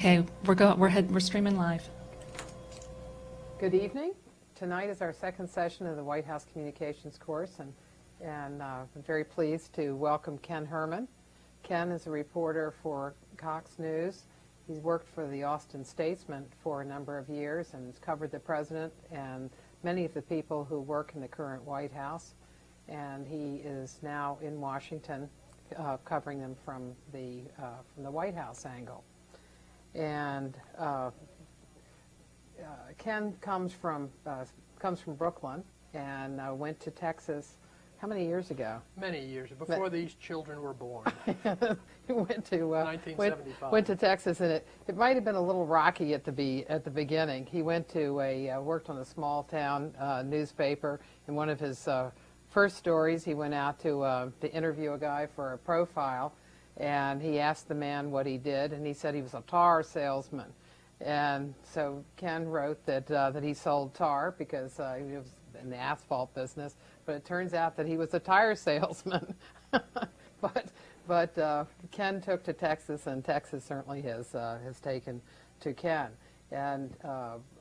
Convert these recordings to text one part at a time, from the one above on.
Okay, we're streaming live. Good evening. Tonight is our second session of the White House Communications course, and I'm very pleased to welcome Ken Herman. Ken is a reporter for Cox News. He's worked for the Austin Statesman for a number of years and has covered the president and many of the people who work in the current White House. And he is now in Washington, covering them from the White House angle. And Ken comes from Brooklyn and went to Texas. How many years ago? Many years before these children were born. He went to 1975. Went to Texas, and it might have been a little rocky at the beginning. He went to worked on a small town newspaper. In one of his first stories, he went out to interview a guy for a profile, and he asked the man what he did, and he said he was a tar salesman. And so Ken wrote that he sold tar because he was in the asphalt business, but it turns out that he was a tire salesman. but Ken took to Texas, and Texas certainly has taken to Ken. And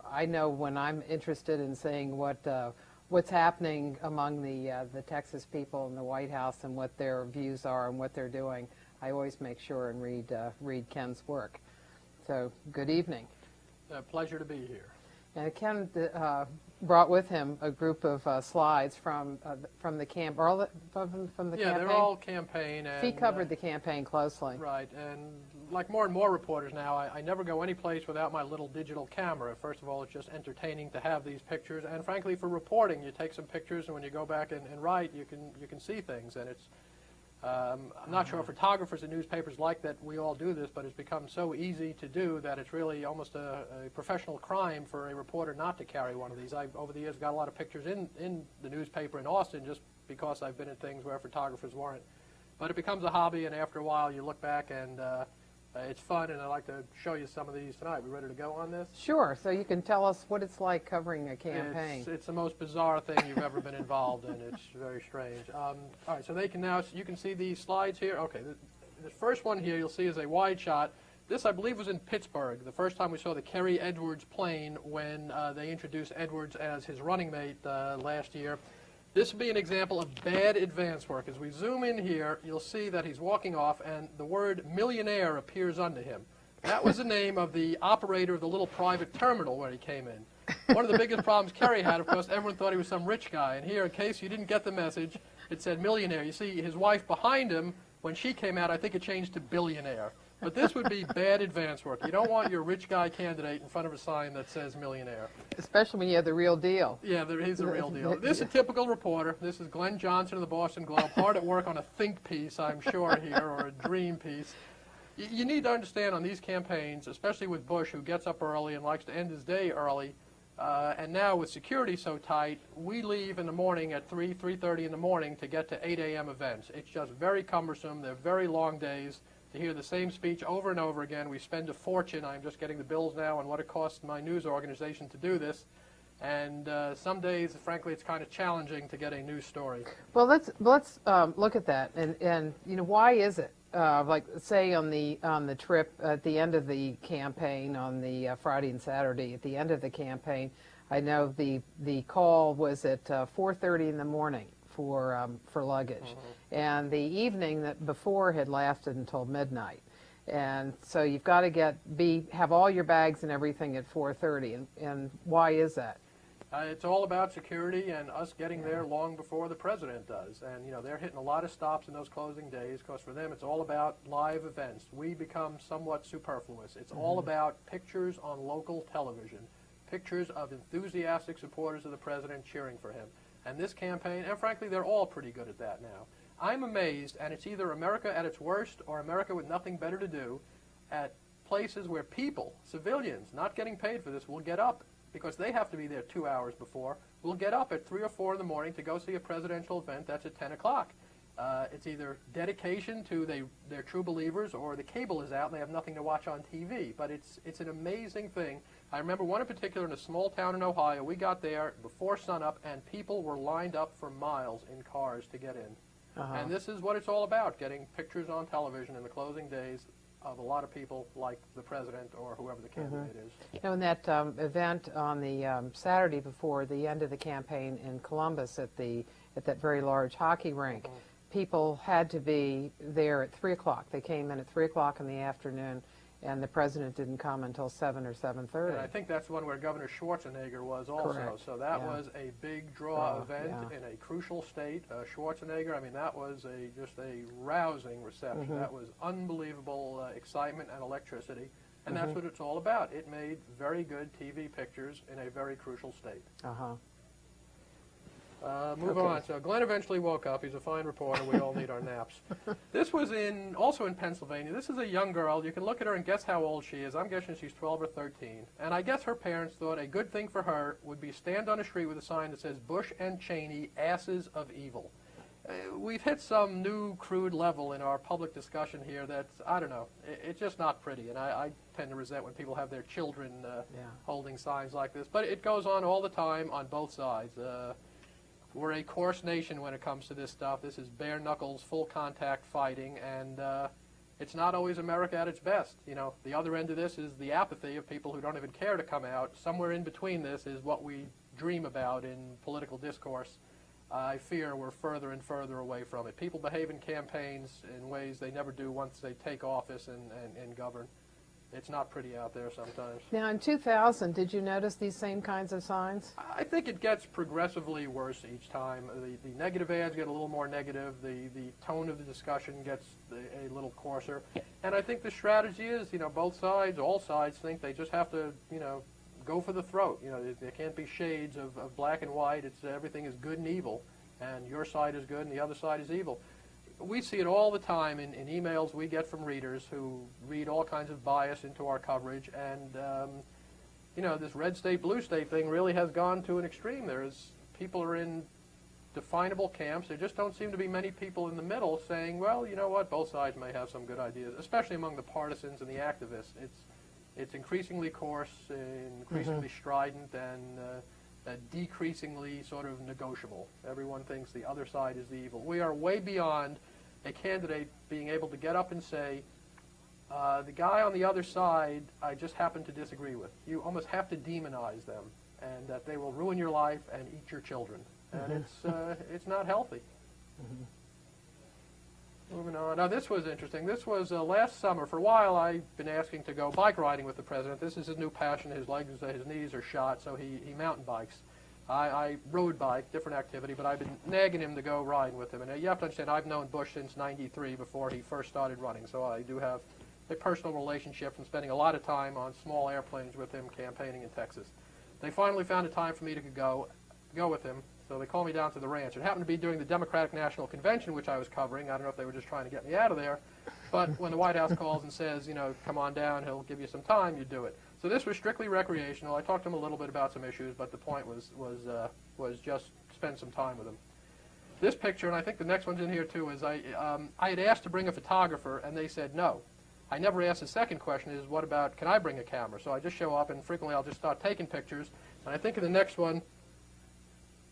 I know when I'm interested in seeing what's happening among the Texas people in the White House and what their views are and what they're doing, I always make sure and read Ken's work. So, good evening. Pleasure to be here. And Ken brought with him a group of slides from the campaign. Yeah, they're all campaign. And, he covered the campaign closely. Right, and like more and more reporters now, I never go any place without my little digital camera. First of all, it's just entertaining to have these pictures, and frankly, for reporting, you take some pictures, and when you go back and write, you can see things, and it's. I'm not sure photographers and newspapers like that we all do this, but it's become so easy to do that it's really almost a professional crime for a reporter not to carry one of these. I've, over the years, got a lot of pictures in the newspaper in Austin just because I've been in things where photographers weren't. But it becomes a hobby, and after a while you look back and it's fun, and I'd like to show you some of these tonight. We ready to go on this? Sure. So you can tell us what it's like covering a campaign. It's the most bizarre thing you've ever been involved in. It's very strange. All right, so you can see these slides here. Okay, the first one here you'll see is a wide shot. This, I believe, was in Pittsburgh, the first time we saw the Kerry Edwards plane when they introduced Edwards as his running mate last year. This would be an example of bad advance work. As we zoom in here, you'll see that he's walking off, and the word millionaire appears under him. That was the name of the operator of the little private terminal where he came in. One of the biggest problems Kerry had, of course, everyone thought he was some rich guy. And here, in case you didn't get the message, it said millionaire. You see his wife behind him, when she came out, I think it changed to billionaire. But this would be bad advance work. You don't want your rich guy candidate in front of a sign that says millionaire. Especially when you have the real deal. Yeah, he's the real deal. This is a typical reporter. This is Glenn Johnson of the Boston Globe, hard at work on a think piece, I'm sure, here, or a dream piece. You need to understand on these campaigns, especially with Bush, who gets up early and likes to end his day early, and now with security so tight, we leave in the morning at 3:30 in the morning to get to 8 a.m. events. It's just very cumbersome. They're very long days. To hear the same speech over and over again, we spend a fortune. I'm just getting the bills now on what it costs my news organization to do this. And some days, frankly, it's kind of challenging to get a news story. Well, let's look at that. And you know, why is it? Like, say on the trip at the end of the campaign on the Friday and Saturday, at the end of the campaign, I know the call was at 4:30 in the morning for luggage, and the evening that before had lasted until midnight, and so you've got to have all your bags and everything at 4:30, and why is that? It's all about security and us getting there long before the president does. And, you know, they're hitting a lot of stops in those closing days because for them it's all about live events. We become somewhat superfluous. It's all about pictures on local television, pictures of enthusiastic supporters of the president cheering for him. And this campaign, and frankly, they're all pretty good at that now. I'm amazed, and it's either America at its worst or America with nothing better to do, at places where people, civilians, not getting paid for this, will get up because they have to be there 2 hours before, will get up at 3 or 4 in the morning to go see a presidential event that's at 10 o'clock. It's either dedication to they're true believers or the cable is out and they have nothing to watch on TV. But it's an amazing thing. I remember one in particular in a small town in Ohio. We got there before sunup and people were lined up for miles in cars to get in. And this is what it's all about, getting pictures on television in the closing days. of a lot of people like the president or whoever the candidate is. You know, in that event on the Saturday before the end of the campaign in Columbus at that very large hockey rink, people had to be there at 3 o'clock. They came in at 3 o'clock in the afternoon, and the president didn't come until 7 or 7:30. And I think that's one where Governor Schwarzenegger was also. Correct. So that Yeah. was a big draw event yeah. in a crucial state. Schwarzenegger, I mean, that was just a rousing reception. That was unbelievable excitement and electricity. And that's what it's all about. It made very good TV pictures in a very crucial state. Move on. So Glenn eventually woke up. He's a fine reporter. We all need our naps. This was also in Pennsylvania. This is a young girl. You can look at her and guess how old she is. I'm guessing she's 12 or 13. And I guess her parents thought a good thing for her would be stand on a street with a sign that says, "Bush and Cheney, asses of evil." We've hit some new crude level in our public discussion here that's, I don't know, it's just not pretty. And I tend to resent when people have their children holding signs like this. But it goes on all the time on both sides. We're a coarse nation when it comes to this stuff. This is bare knuckles, full contact fighting, and it's not always America at its best. You know, the other end of this is the apathy of people who don't even care to come out. Somewhere in between this is what we dream about in political discourse. I fear we're further and further away from it. People behave in campaigns in ways they never do once they take office and govern. It's not pretty out there sometimes. Now, in 2000, did you notice these same kinds of signs? I think it gets progressively worse each time. The negative ads get a little more negative. The tone of the discussion gets a little coarser. And I think the strategy is, you know, both sides, all sides think they just have to, you know, go for the throat. You know, there can't be shades of black and white. It's everything is good and evil, and your side is good and the other side is evil. We see it all the time in emails we get from readers who read all kinds of bias into our coverage, and you know, this red state, blue state thing really has gone to an extreme. People are in definable camps. There just don't seem to be many people in the middle saying, well, you know what, both sides may have some good ideas, especially among the partisans and the activists. It's increasingly coarse, increasingly strident, and decreasingly sort of negotiable. Everyone thinks the other side is the evil. We are way beyond a candidate being able to get up and say, the guy on the other side I just happen to disagree with. You almost have to demonize them, and that they will ruin your life and eat your children. And it's not healthy. Moving on. Now, this was interesting. This was last summer. For a while, I've been asking to go bike riding with the president. This is his new passion. His legs, his knees are shot, so he mountain bikes. I road bike, different activity, but I've been nagging him to go riding with him. And you have to understand, I've known Bush since '93, before he first started running, so I do have a personal relationship from spending a lot of time on small airplanes with him campaigning in Texas. They finally found a time for me to go with him. So they called me down to the ranch. It happened to be during the Democratic National Convention, which I was covering. I don't know if they were just trying to get me out of there. But when the White House calls and says, you know, come on down, he'll give you some time, you do it. So this was strictly recreational. I talked to him a little bit about some issues, but the point was just spend some time with him. This picture, and I think the next one's in here too, is I had asked to bring a photographer, and they said no. I never asked the second question is, what about, can I bring a camera? So I just show up, and frequently I'll just start taking pictures. And I think in the next one,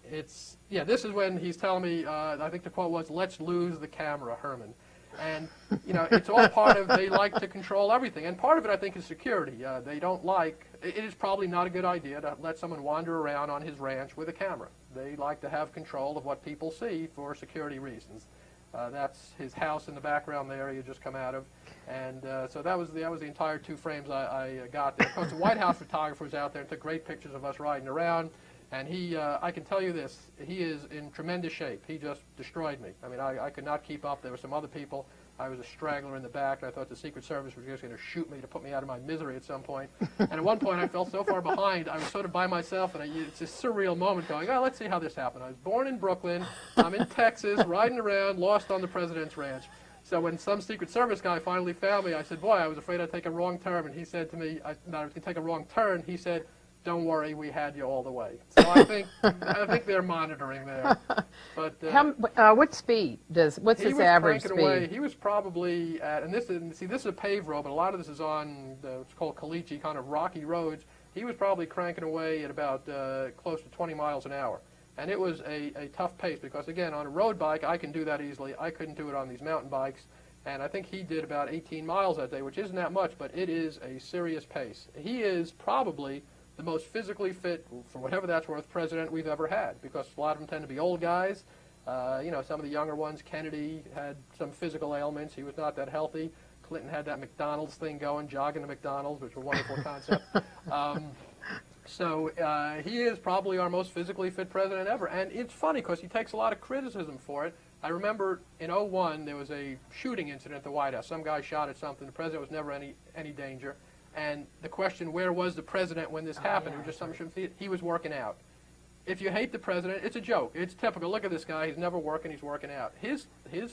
this is when he's telling me, I think the quote was, "Let's lose the camera, Herman." And, you know, it's all part of, they like to control everything. And part of it, I think, is security. They don't like, it is probably not a good idea to let someone wander around on his ranch with a camera. They like to have control of what people see for security reasons. That's his house in the background there you just come out of. And so that was the entire 2 frames I got there. Of course, the White House photographer was out there and took great pictures of us riding around. And he, I can tell you this, he is in tremendous shape. He just destroyed me. I mean, I could not keep up. There were some other people. I was a straggler in the back, and I thought the Secret Service was just going to shoot me to put me out of my misery at some point. And at one point, I felt so far behind, I was sort of by myself, and it's this surreal moment going, oh, let's see how this happened. I was born in Brooklyn. I'm in Texas, riding around, lost on the president's ranch. So when some Secret Service guy finally found me, I said, boy, I was afraid I'd take a wrong turn. And he said to me, that I was going to take a wrong turn. He said, don't worry, we had you all the way. So I think they're monitoring there. But what speed what's his average speed? Away. He was probably at, and this is a paved road, but a lot of this is on what's called caliche, kind of rocky roads. He was probably cranking away at about close to 20 miles an hour. And it was a tough pace because, again, on a road bike, I can do that easily. I couldn't do it on these mountain bikes. And I think he did about 18 miles that day, which isn't that much, but it is a serious pace. He is probably the most physically fit, for whatever that's worth, president we've ever had, because a lot of them tend to be old guys. Some of the younger ones, Kennedy had some physical ailments. He was not that healthy. Clinton had that McDonald's thing going, jogging to McDonald's, which was a wonderful concept. So he is probably our most physically fit president ever. And it's funny because he takes a lot of criticism for it. I remember in '01 there was a shooting incident at the White House. Some guy shot at something. The president was never any danger. And the question, where was the president when this happened? It was just something he was working out. If you hate the president, it's a joke. It's typical. Look at this guy. He's never working. He's working out. His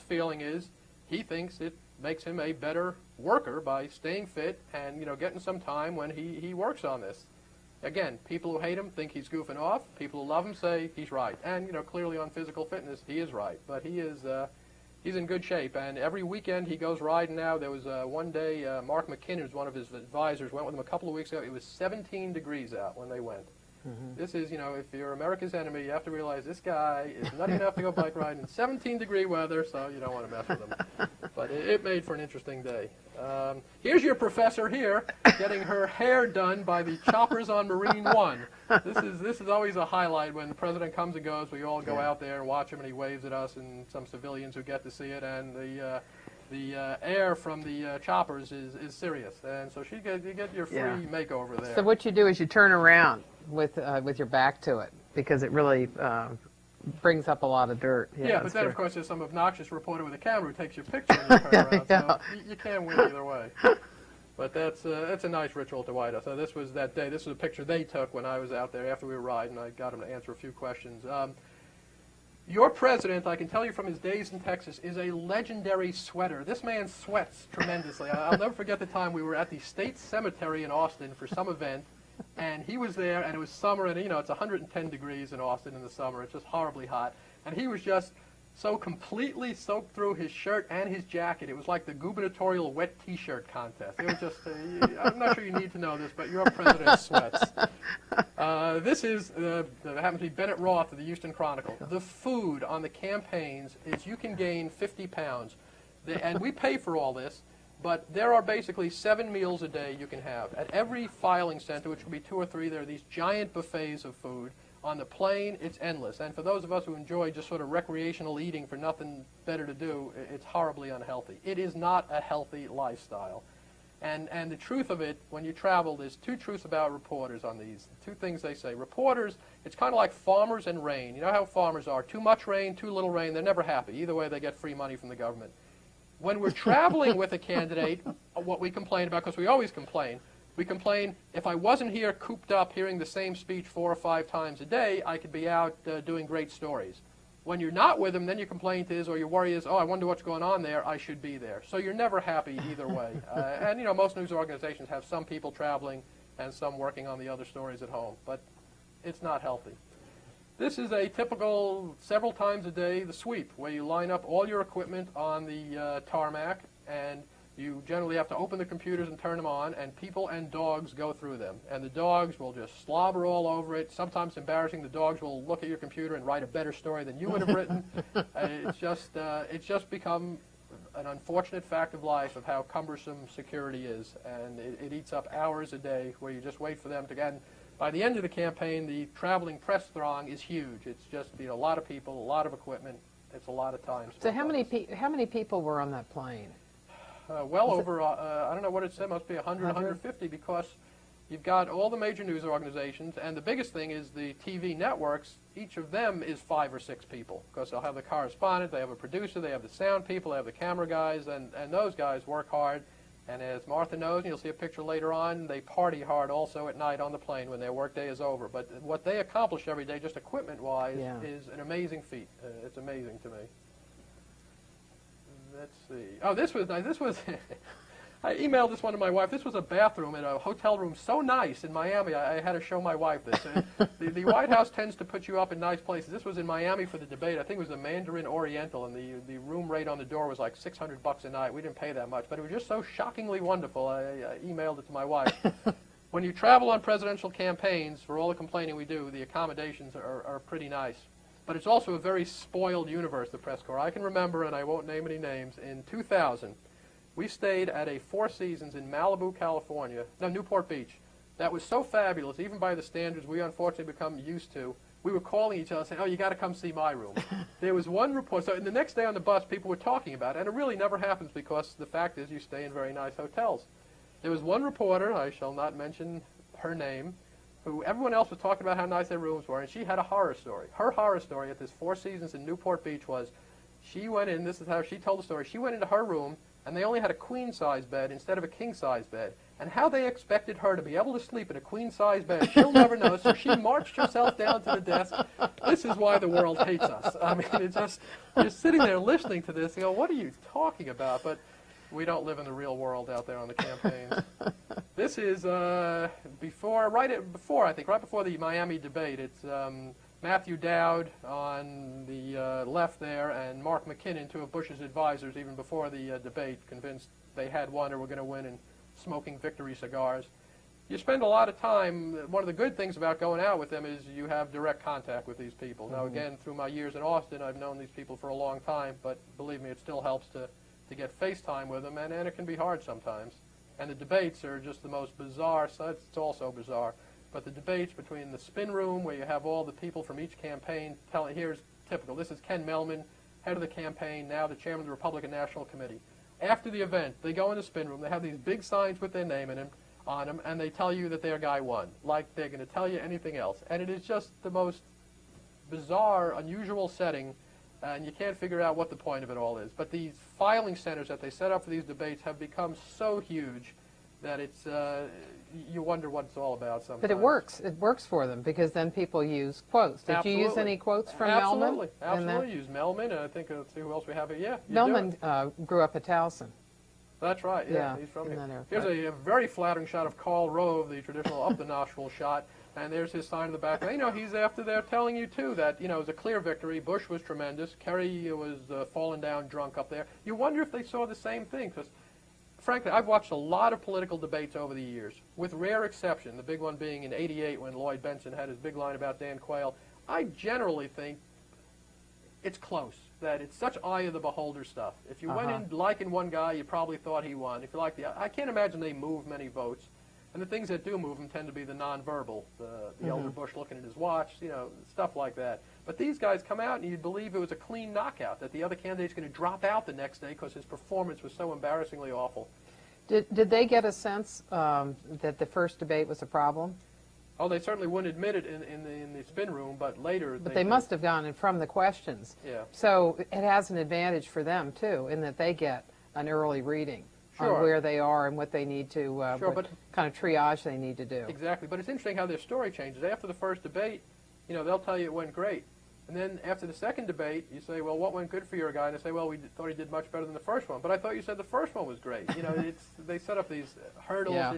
feeling is he thinks it makes him a better worker by staying fit and getting some time when he works on this. Again, people who hate him think he's goofing off. People who love him say he's right. And clearly on physical fitness, he is right. But he's in good shape. And every weekend he goes riding now. There was one day, Mark McKinnon, who's one of his advisors, went with him a couple of weeks ago. It was 17 degrees out when they went. Mm-hmm. This is, if you're America's enemy, you have to realize this guy is nutty enough to go bike riding in 17-degree weather, so you don't want to mess with him. But it made for an interesting day. Here's your professor here, getting her hair done by the choppers on Marine One. This is always a highlight when the president comes and goes. We all go out there and watch him, and he waves at us, and some civilians who get to see it. And the air from the choppers is serious, and so you get your free makeover there. So what you do is you turn around with your back to it, because it really brings up a lot of dirt. Yeah, but then of course there's some obnoxious reporter with a camera who takes your picture and you turn around. So you can't win either way. But that's a nice ritual to White House. So this was that day. This was a picture they took when I was out there after we were riding. I got them to answer a few questions. Your president, I can tell you from his days in Texas, is a legendary sweater. This man sweats tremendously. I'll never forget the time we were at the State Cemetery in Austin for some event, and he was there, and it was summer, and it's 110 degrees in Austin in the summer. It's just horribly hot. And he was just so completely soaked through his shirt and his jacket. It was like the gubernatorial wet T-shirt contest. It was just, I'm not sure you need to know this, but your president sweats. This is, happens to be Bennett Roth of the Houston Chronicle. The food on the campaigns is you can gain 50 pounds. And we pay for all this, but there are basically 7 meals a day you can have. At every filing center, which could be 2 or 3, there are these giant buffets of food. On the plane, it's endless. And for those of us who enjoy just sort of recreational eating for nothing better to do, it's horribly unhealthy. It is not a healthy lifestyle. And the truth of it, when you travel, there's 2 truths about reporters on these. 2 things they say. Reporters, it's kind of like farmers and rain. You know how farmers are. Too much rain, too little rain, they're never happy. Either way, they get free money from the government. When we're traveling with a candidate, what we complain about, because we always complain, if I wasn't here cooped up hearing the same speech 4 or 5 times a day, I could be out doing great stories. When you're not with them, then your complaint is, or your worry is, oh, I wonder what's going on there, I should be there. So you're never happy either way. And most news organizations have some people traveling and some working on the other stories at home, but it's not healthy. This is a typical, several times a day, the sweep, where you line up all your equipment on the tarmac, and you generally have to open the computers and turn them on, and people and dogs go through them. And the dogs will just slobber all over it. Sometimes embarrassing. The dogs will look at your computer and write a better story than you would have written. It's just become an unfortunate fact of life of how cumbersome security is. And it eats up hours a day where you just wait for them to get. And by the end of the campaign, the traveling press throng is huge. It's just a lot of people, a lot of equipment. It's a lot of time. So how many people were on that plane? Well over, I don't know what it said, must be 100, 150, because you've got all the major news organizations, and the biggest thing is the TV networks. Each of them is 5 or 6 people, because they'll have the correspondent, they have a producer, they have the sound people, they have the camera guys, and those guys work hard. And as Martha knows, and you'll see a picture later on, they party hard also at night on the plane when their workday is over. But what they accomplish every day, just equipment-wise, is an amazing feat. It's amazing to me. Let's see. Oh, this was nice. This was, I emailed this one to my wife. This was a bathroom in a hotel room so nice in Miami. I had to show my wife this. The White House tends to put you up in nice places. This was in Miami for the debate. I think it was the Mandarin Oriental, and the room rate on the door was like $600 a night. We didn't pay that much, but it was just so shockingly wonderful. I emailed it to my wife. When you travel on presidential campaigns, for all the complaining we do, the accommodations are pretty nice. But it's also a very spoiled universe, the press corps. I can remember, and I won't name any names, in 2000, we stayed at a Four Seasons in Malibu, California, no, Newport Beach. That was so fabulous, even by the standards we unfortunately become used to. We were calling each other saying, oh, you got to come see my room. There was one report. So the next day on the bus, people were talking about it, and it really never happens because the fact is you stay in very nice hotels. There was one reporter, I shall not mention her name, who everyone else was talking about how nice their rooms were, and she had a horror story. Her horror story at this Four Seasons in Newport Beach was she went in, this is how she told the story, she went into her room, and they only had a queen-size bed instead of a king-size bed. And how they expected her to be able to sleep in a queen-size bed, she'll never know. So she marched herself down to the desk. This is why the world hates us. I mean, it's just, you're sitting there listening to this, you go, what are you talking about? But we don't live in the real world out there on the campaigns. This is before the Miami debate. It's Matthew Dowd on the left there and Mark McKinnon, two of Bush's advisors, even before the debate, convinced they had won or were going to win and smoking victory cigars. You spend a lot of time. One of the good things about going out with them is you have direct contact with these people. Now, again, through my years in Austin, I've known these people for a long time, but believe me, it still helps to get FaceTime with them, and it can be hard sometimes. And the debates are just the most bizarre. So it's also bizarre. But the debates between the spin room, where you have all the people from each campaign telling, here's typical. This is Ken Melman, head of the campaign, now the chairman of the Republican National Committee. After the event, they go in the spin room. They have these big signs with their name on them, and they tell you that their guy won, like they're going to tell you anything else. And it is just the most bizarre, unusual setting, and you can't figure out what the point of it all is. But these filing centers that they set up for these debates have become so huge that it's you wonder what it's all about sometimes. But it works. It works for them because then people use quotes. Did you use any quotes from Melman? Absolutely. Use Melman. And I think, let's see who else we have here. Yeah, Melman grew up at Towson. That's right. Yeah, he's from here. Here's a very flattering shot of Karl Rove, the traditional up-the-nostril shot. And there's his sign in the back. You know, he's after there telling you, too, that, you know, it was a clear victory. Bush was tremendous. Kerry was falling down drunk up there. You wonder if they saw the same thing, because frankly, I've watched a lot of political debates over the years, with rare exception, the big one being in '88 when Lloyd Benson had his big line about Dan Quayle. I generally think it's close, that it's such eye of the beholder stuff. If you went in liking one guy, you probably thought he won. If you like I can't imagine they move many votes. And the things that do move them tend to be the nonverbal, the elder Bush looking at his watch, you know, stuff like that. But these guys come out and you'd believe it was a clean knockout, that the other candidate's going to drop out the next day because his performance was so embarrassingly awful. Did they get a sense that the first debate was a problem? Oh, they certainly wouldn't admit it in the spin room, but later... But they must have gotten it from the questions. Yeah. So it has an advantage for them, too, in that they get an early reading. On where they are and what they need to, what kind of triage they need to do. Exactly, but it's interesting how their story changes. After the first debate, you know, they'll tell you it went great. And then after the second debate, you say, well, what went good for your guy? And they say, well, we thought he did much better than the first one. But I thought you said the first one was great. You know, they set up these hurdles. Yeah.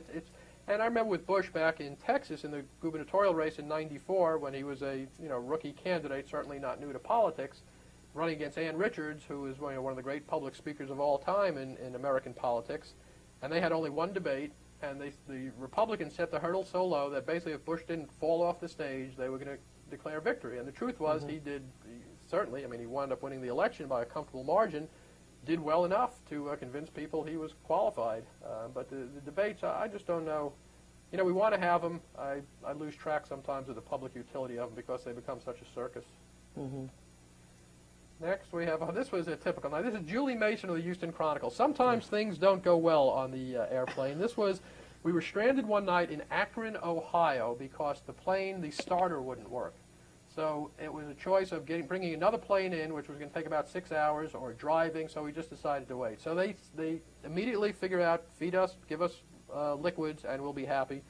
And I remember with Bush back in Texas in the gubernatorial race in '94 when he was a rookie candidate, certainly not new to politics, running against Ann Richards, who is one of the great public speakers of all time in American politics. And they had only one debate, and the Republicans set the hurdle so low that basically if Bush didn't fall off the stage, they were going to declare victory. And the truth was he certainly, I mean, he wound up winning the election by a comfortable margin, did well enough to convince people he was qualified. But the debates, I just don't know. You know, we want to have them. I lose track sometimes of the public utility of them because they become such a circus. Next, we have, this was a typical. Now, this is Julie Mason of the Houston Chronicle. Sometimes things don't go well on the airplane. We were stranded one night in Akron, Ohio, because the starter wouldn't work. So it was a choice of bringing another plane in, which was going to take about 6 hours, or driving, so we just decided to wait. So they immediately figured out, feed us, give us liquids, and we'll be happy.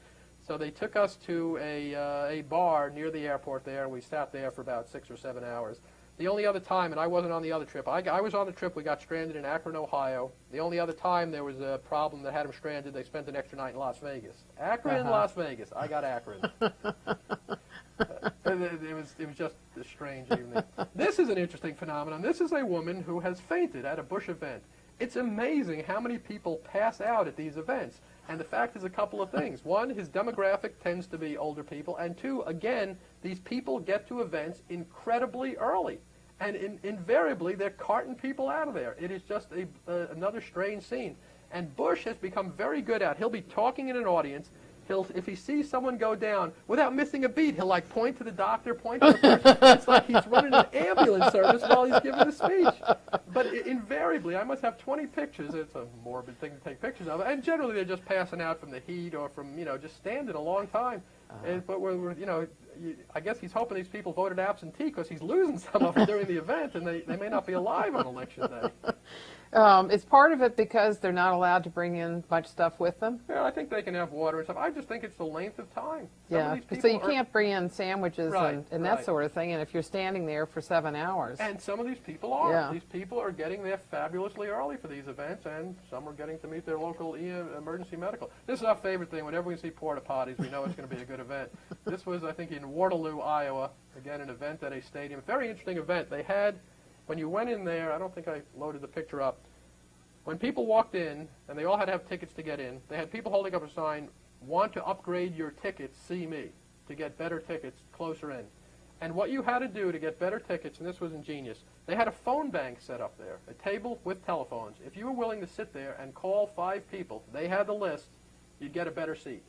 So they took us to a bar near the airport there, and we sat there for about 6 or 7 hours. The only other time, and I wasn't on the other trip, I was on the trip, we got stranded in Akron, Ohio. The only other time there was a problem that had them stranded, they spent an extra night in Las Vegas. Akron, Las Vegas. I got Akron. It was just a strange evening. This is an interesting phenomenon. This is a woman who has fainted at a Bush event. It's amazing how many people pass out at these events. And the fact is a couple of things. One, his demographic tends to be older people. And two, again, these people get to events incredibly early. And invariably, they're carting people out of there. It is just another strange scene. And Bush has become very good at, he'll be talking in an audience. If he sees someone go down, without missing a beat, he'll like point to the doctor, point to the person. It's like he's running an ambulance service while he's giving a speech. But invariably, I must have 20 pictures. It's a morbid thing to take pictures of. And generally, they're just passing out from the heat or from, just standing a long time. But I guess he's hoping these people voted absentee because he's losing some of them during the event, and they may not be alive on election day. Is part of it because they're not allowed to bring in much stuff with them? Yeah, I think they can have water and stuff. I just think it's the length of time. Yeah, so you can't bring in sandwiches and that sort of thing, and if you're standing there for 7 hours. And some of these people are. Yeah. These people are getting there fabulously early for these events, and some are getting to meet their local emergency medical. This is our favorite thing. Whenever we see porta potties, we know it's going to be a good event. This was, I think, in Waterloo, Iowa. Again, an event at a stadium. Very interesting event. They had, when you went in there, I don't think I loaded the picture up, when people walked in, and they all had to have tickets to get in, they had people holding up a sign, "Want to upgrade your tickets, see me," to get better tickets closer in. And what you had to do to get better tickets, and this was ingenious, they had a phone bank set up there, a table with telephones. If you were willing to sit there and call 5 people, they had the list, you'd get a better seat.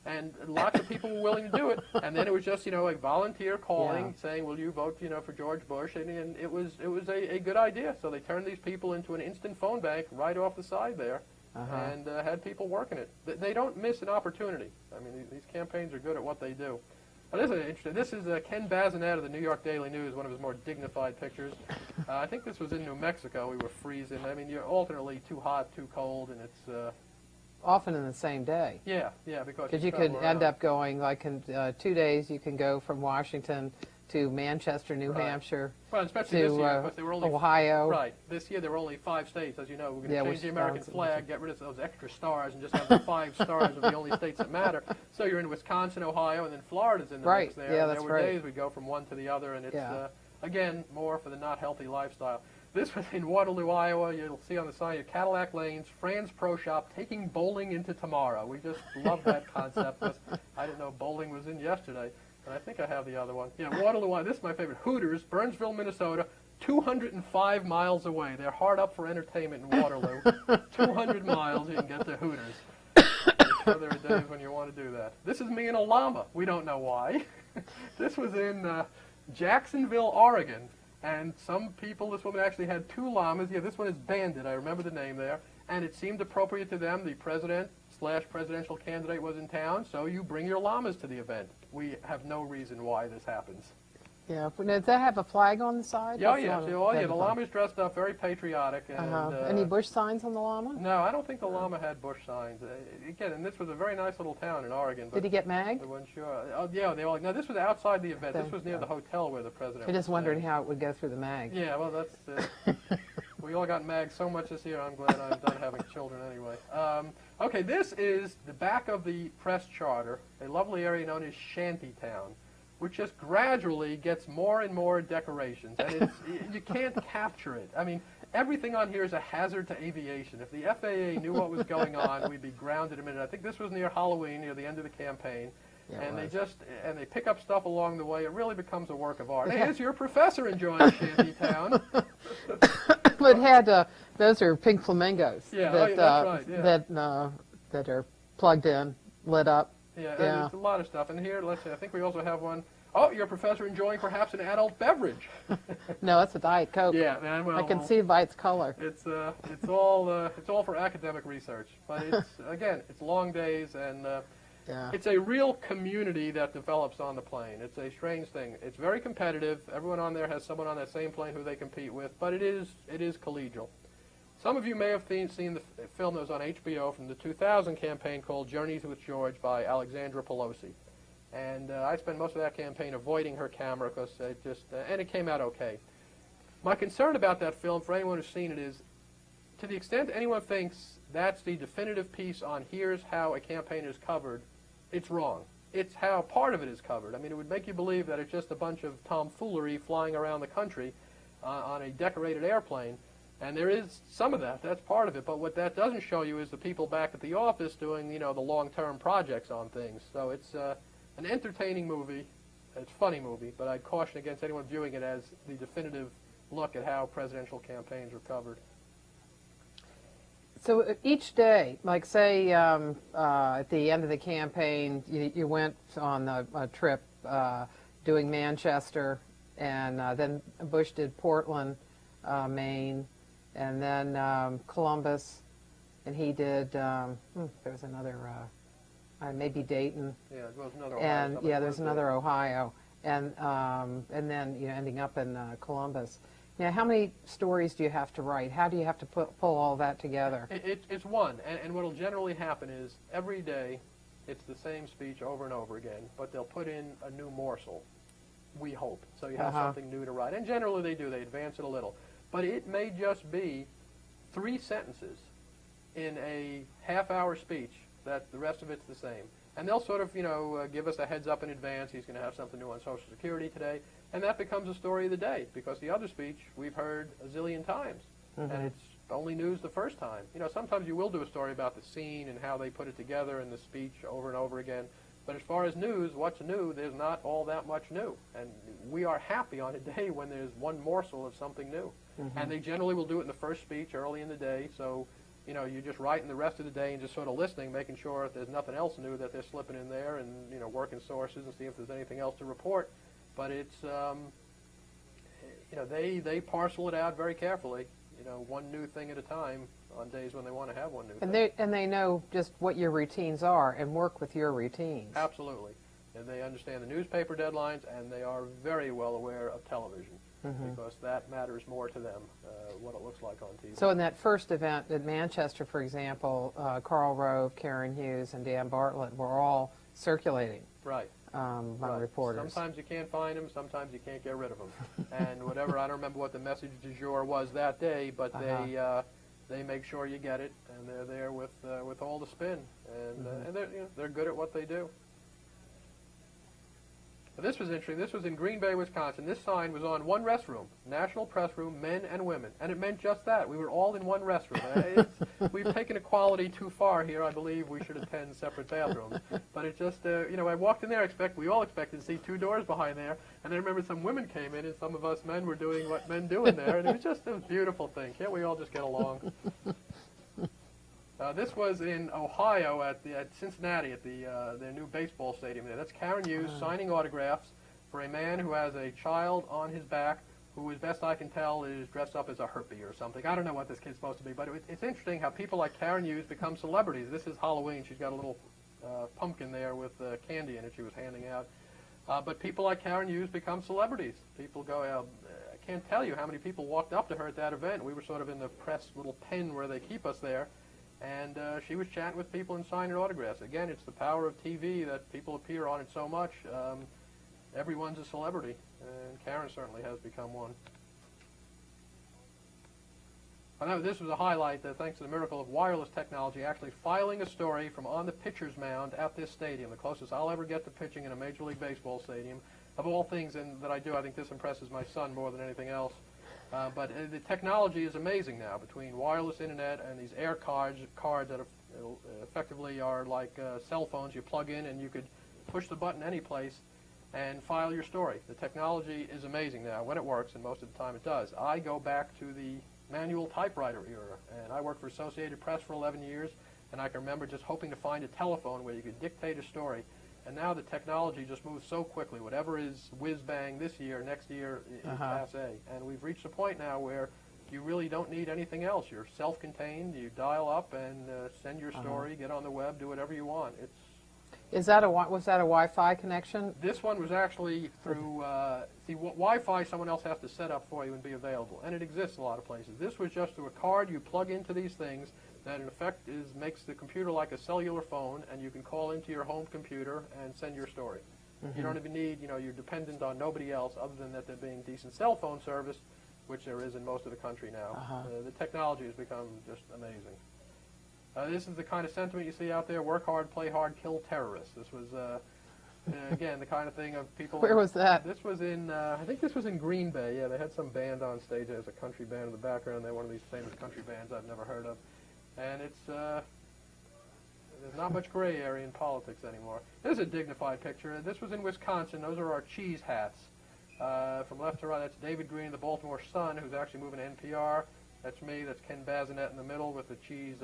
And lots of people were willing to do it. And then it was just, a volunteer calling, saying, "Will you vote, for George Bush?" And it was a good idea. So they turned these people into an instant phone bank right off the side there, and had people working it. They don't miss an opportunity. I mean, these campaigns are good at what they do. But this is interesting. This is Ken Bazinet of the New York Daily News, one of his more dignified pictures. I think this was in New Mexico. We were freezing. I mean, you're alternately too hot, too cold, and it's... often in the same day. Yeah, because you could end up going, like in 2 days, you can go from Washington to Manchester, New Hampshire, well, especially to this year, because they were only Ohio. Right. This year there were only 5 states, as you know. We're going to change the American Wisconsin. flag, get rid of those extra stars, and just have the 5 stars of the only states that matter. So you're in Wisconsin, Ohio, and then Florida's in the mix there. Yeah, and that's there were days we go from one to the other, and it's, again, more for the not healthy lifestyle. This was in Waterloo, Iowa. You'll see on the sign, Cadillac Lanes, Fran's Pro Shop, taking bowling into tomorrow. We just love that concept. I didn't know bowling was in yesterday, and I think I have the other one. Yeah, Waterloo, Iowa. This is my favorite. Hooters, Burnsville, Minnesota, 205 miles away. They're hard up for entertainment in Waterloo. 200 miles, you can get to Hooters. I'm sure there are days when you want to do that. This is me in a llama. We don't know why. This was in Jacksonville, Oregon. And some people, this woman actually had 2 llamas. Yeah, this one is Bandit. I remember the name there. And it seemed appropriate to them. The president/presidential candidate was in town, so you bring your llamas to the event. We have no reason why this happens. Yeah. Does that have a flag on the side? Yeah, the llama's dressed up very patriotic. And, any Bush signs on the llama? No, I don't think the llama had Bush signs. Again, and this was a very nice little town in Oregon. But did he get magged? I wasn't sure. Oh, yeah, they all. No, this was outside the event. This was near the hotel where the president was. I just wondered how it would go through the mag. Yeah, well, that's... we all got magged so much this year, I'm glad I'm done having children anyway. Okay, this is the back of the press charter, a lovely area known as Shantytown, which just gradually gets more and more decorations, and you can't capture it. I mean, everything on here is a hazard to aviation. If the FAA knew what was going on, we'd be grounded a minute. I think this was near Halloween, near the end of the campaign, and they pick up stuff along the way. It really becomes a work of art. Hey, here's your professor enjoying Shantytown. But it had those are pink flamingos. Yeah, that, that's right. Yeah. that are plugged in, lit up. Yeah, there's a lot of stuff. And here, let's see, I think we also have one. Oh, your professor enjoying perhaps an adult beverage. No, it's a Diet Coke. Yeah, well, I can see by its color. It's all for academic research. But it's long days, and it's a real community that develops on the plane. It's a strange thing. It's very competitive. Everyone on there has someone on that same plane who they compete with, but it is collegial. Some of you may have seen the film that was on HBO from the 2000 campaign called Journeys with George by Alexandra Pelosi. And I spent most of that campaign avoiding her camera because and it came out okay. My concern about that film, for anyone who's seen it, is to the extent anyone thinks that's the definitive piece on here's how a campaign is covered, it's wrong. It's how part of it is covered. I mean, it would make you believe that it's just a bunch of tomfoolery flying around the country on a decorated airplane. And there is some of that. That's part of it. But what that doesn't show you is the people back at the office doing, the long-term projects on things. So it's an entertaining movie. It's a funny movie, but I'd caution against anyone viewing it as the definitive look at how presidential campaigns are covered. So each day, like say at the end of the campaign, you went on a trip doing Manchester, and then Bush did Portland, Maine, and then Columbus, and he did, there was another, maybe Dayton. Yeah, there was another Ohio. And yeah, there's another Ohio, and then ending up in Columbus. Now, how many stories do you have to write? How do you have to pull all that together? It's one, and what will generally happen is every day it's the same speech over and over again, but they'll put in a new morsel, we hope. So you have something new to write. And generally they do. They advance it a little. But it may just be 3 sentences in a half-hour speech that the rest of it's the same. And they'll sort of, give us a heads up in advance. He's going to have something new on Social Security today. And that becomes the story of the day, because the other speech we've heard a zillion times. And it's only news the first time. Sometimes you will do a story about the scene and how they put it together in the speech over and over again. But as far as news, what's new, there's not all that much new. And we are happy on a day when there's one morsel of something new. And they generally will do it in the first speech early in the day. So, you're just writing the rest of the day and just sort of listening, making sure if there's nothing else new that they're slipping in there, and, working sources and see if there's anything else to report. But it's, they parcel it out very carefully, one new thing at a time on days when they want to have one new thing. And they know just what your routines are and work with your routines. Absolutely. And they understand the newspaper deadlines, and they are very well aware of television, because that matters more to them, what it looks like on TV. So in that first event at Manchester, for example, Karl Rove, Karen Hughes, and Dan Bartlett were all circulating. Right. By reporters. Sometimes you can't find them, sometimes you can't get rid of them. And whatever, I don't remember what the message du jour was that day, but they make sure you get it, and they're there with all the spin, and they're good at what they do. But this was interesting. This was in Green Bay, Wisconsin. This sign was on one restroom, National Press Room, men and women, and it meant just that. We were all in one restroom. We've taken equality too far here. I believe we should attend separate bathrooms. But it just, I walked in there. We all expected to see 2 doors behind there, and I remember some women came in, and some of us men were doing what men do in there, and it was just a beautiful thing. Can't we all just get along? This was in Ohio at Cincinnati at their new baseball stadium there. That's Karen Hughes signing autographs for a man who has a child on his back who, as best I can tell, is dressed up as a herpy or something. I don't know what this kid's supposed to be, but it's interesting how people like Karen Hughes become celebrities. This is Halloween. She's got a little pumpkin there with candy in it she was handing out. But people like Karen Hughes become celebrities. People go, I can't tell you how many people walked up to her at that event. We were sort of in the press little pen where they keep us there. And she was chatting with people and signing autographs. Again, it's the power of TV that people appear on it so much. Everyone's a celebrity, and Karen certainly has become one. I know this was a highlight, thanks to the miracle of wireless technology, actually filing a story from on the pitcher's mound at this stadium, the closest I'll ever get to pitching in a Major League Baseball stadium. Of all things that I do, I think this impresses my son more than anything else. But the technology is amazing now, between wireless internet and these air cards that effectively are like cell phones you plug in, and you could push the button any place and file your story. The technology is amazing now when it works, and most of the time it does. I go back to the manual typewriter era, and I worked for Associated Press for 11 years, and I can remember just hoping to find a telephone where you could dictate a story. And now the technology just moves so quickly. Whatever is whiz-bang this year, next year is passe. And we've reached a point now where you really don't need anything else. You're self-contained. You dial up and send your story, get on the web, do whatever you want. Was that a Wi-Fi connection? This one was actually through, Wi-Fi someone else has to set up for you and be available. And it exists in a lot of places. This was just through a card you plug into these things that in effect makes the computer like a cellular phone, and you can call into your home computer and send your story. You don't even need, you're dependent on nobody else other than that there being decent cell phone service, which there is in most of the country now. The technology has become just amazing. This is the kind of sentiment you see out there: work hard, play hard, kill terrorists. This was Again, the kind of thing of people. Where was that? This was in, I think this was in Green Bay. Yeah, they had some band on stage. There's a country band in the background. They're one of these famous country bands I've never heard of. And it's, there's not much gray area in politics anymore. This is a dignified picture. This was in Wisconsin. Those are our cheese hats. From left to right, that's David Green of the Baltimore Sun, who's actually moving to NPR. That's me. That's Ken Bazinet in the middle with the cheese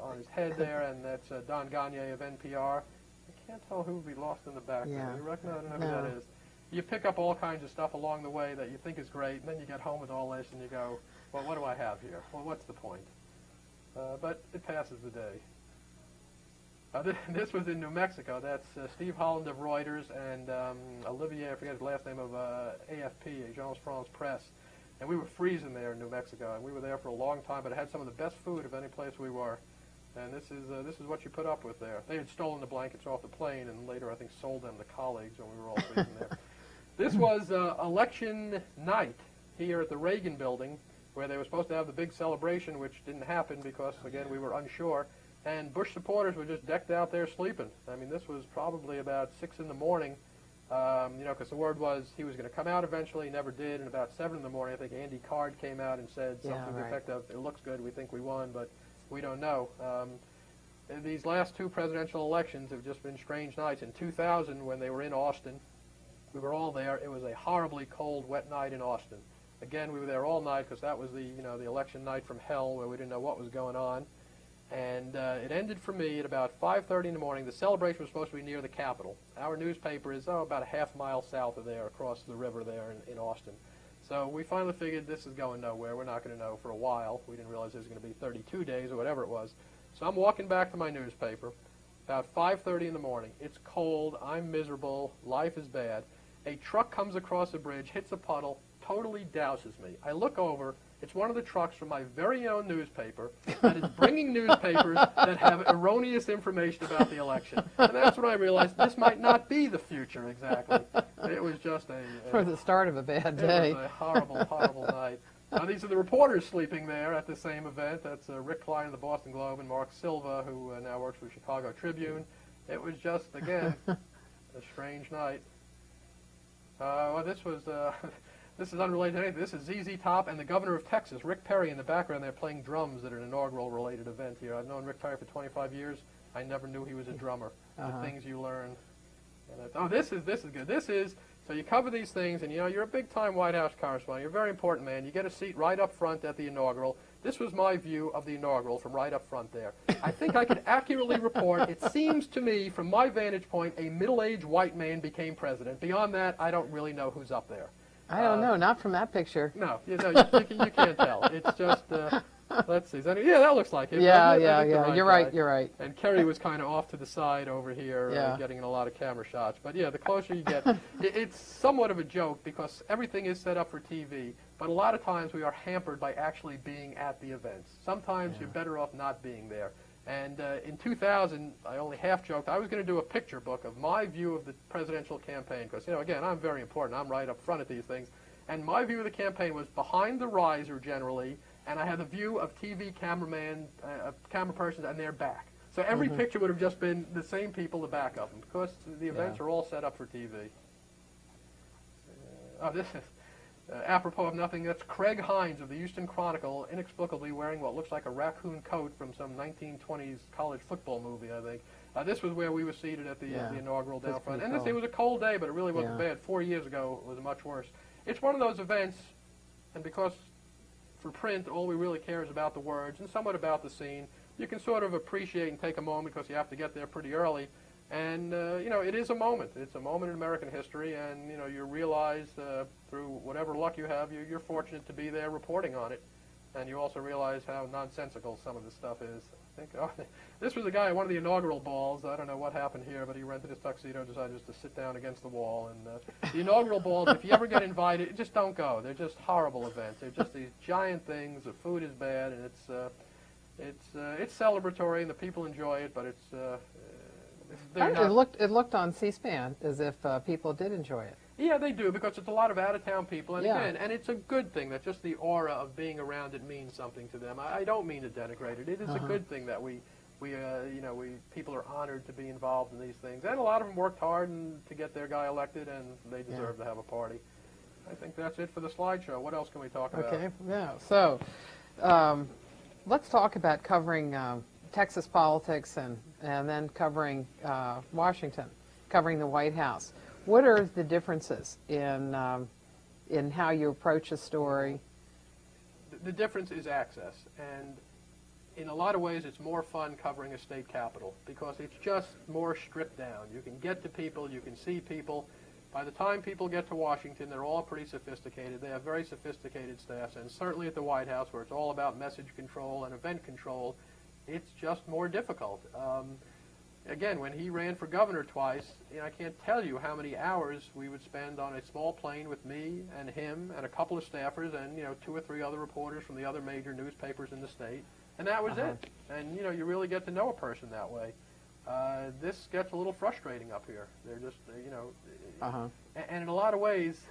on his head there. And that's Don Gagne of NPR. I can't tell who would be lost in the background. Yeah. You recognize? I don't know who that is. You pick up all kinds of stuff along the way that you think is great, and then you get home with all this, and you go, well, what do I have here? Well, what's the point? But it passes the day. This was in New Mexico. That's Steve Holland of Reuters and Olivier, I forget his last name, of AFP, Agence France Presse. And we were freezing there in New Mexico, and we were there for a long time, but it had some of the best food of any place we were. And this is what you put up with there. They had stolen the blankets off the plane, and later I think sold them to colleagues when we were all freezing there. This was election night here at the Reagan Building, where they were supposed to have the big celebration, which didn't happen because, again, we were unsure. And Bush supporters were just decked out there sleeping. I mean, this was probably about 6 in the morning, you know, because the word was he was going to come out eventually. He never did. And about 7 in the morning, I think Andy Card came out and said something to the effect of, it looks good, we think we won, but we don't know. These last 2 presidential elections have just been strange nights. In 2000, when they were in Austin, we were all there. It was a horribly cold, wet night in Austin. Again, we were there all night because that was the, you know, the election night from hell where we didn't know what was going on. And it ended for me at about 5:30 in the morning. The celebration was supposed to be near the Capitol. Our newspaper is about a half-mile south of there, across the river there in Austin. So we finally figured this is going nowhere. We're not going to know for a while. We didn't realize it was going to be 32 days or whatever it was. So I'm walking back to my newspaper about 5:30 in the morning. It's cold. I'm miserable. Life is bad. A truck comes across a bridge, hits a puddle, totally douses me. I look over. It's one of the trucks from my very own newspaper that is bringing newspapers that have erroneous information about the election. And that's when I realized this might not be the future exactly. It was just for the start of a bad day. It was a horrible, horrible night. These are the reporters sleeping there at the same event. That's Rick Klein of the Boston Globe and Mark Silva, who now works for the Chicago Tribune. It was just, again, a strange night. Well, this was... This is unrelated to anything. This is ZZ Top and the governor of Texas, Rick Perry, in the background. They're playing drums at an inaugural related event here. I've known Rick Perry for 25 years. I never knew he was a drummer. The things you learn. And this is good. This is, so you cover these things, and you know, you're a big-time White House correspondent. You're a very important man. You get a seat right up front at the inaugural. This was my view of the inaugural from right up front there. I think I could accurately report, it seems to me, from my vantage point, a middle-aged white man became president. Beyond that, I don't really know who's up there. I don't know, not from that picture. No, you can't tell. It's just, let's see. Yeah, that looks like it. Yeah. Right You're right. And Kerry was kind of off to the side over here, getting in a lot of camera shots. But yeah, the closer you get, it's somewhat of a joke because everything is set up for TV. But a lot of times we are hampered by actually being at the events. Sometimes you're better off not being there. And in 2000, I only half-joked, I was going to do a picture book of my view of the presidential campaign. Because, you know, again, I'm very important. I'm right up front at these things. And my view of the campaign was behind the riser, generally, and I had the view of TV cameraman, camera persons, and their back. So every picture would have just been the same people, the back of them, because the events are all set up for TV. This is... apropos of nothing, that's Craig Hines of the Houston Chronicle, inexplicably wearing what looks like a raccoon coat from some 1920s college football movie, I think. This was where we were seated at the inaugural down front. And it was a cold day, but it really wasn't bad. 4 years ago, it was much worse. It's one of those events, and because for print, all we really care is about the words and somewhat about the scene, you can sort of appreciate and take a moment because you have to get there pretty early. And, you know, it is a moment. It's a moment in American history, and, you know, you realize through whatever luck you have, you're fortunate to be there reporting on it. And you also realize how nonsensical some of this stuff is. I think, this was a guy at one of the inaugural balls. I don't know what happened here, but he rented his tuxedo and decided just to sit down against the wall. And the inaugural balls, if you ever get invited, just don't go. They're just horrible events. They're just these giant things. The food is bad, and it's celebratory, and the people enjoy it, but it's... It looked on C-SPAN as if people did enjoy it. Yeah, they do, because it's a lot of out-of-town people, and again, and it's a good thing that just the aura of being around it means something to them. I don't mean to denigrate it. It is a good thing that we People are honored to be involved in these things, and a lot of them worked hard to get their guy elected, and they deserve to have a party. I think that's it for the slideshow. What else can we talk about? Okay, yeah. So let's talk about covering Texas politics and then covering Washington, covering the White House. What are the differences in how you approach a story? The difference is access, and in a lot of ways it's more fun covering a state capitol because it's just more stripped down. You can get to people, you can see people. By the time people get to Washington, they're all pretty sophisticated. They have very sophisticated staffs, and certainly at the White House, where it's all about message control and event control, it's just more difficult. Again, when he ran for governor twice, I can't tell you how many hours we would spend on a small plane with me and him and a couple of staffers and 2 or 3 other reporters from the other major newspapers in the state, and that was it. And you really get to know a person that way. This gets a little frustrating up here. They're just, and in a lot of ways,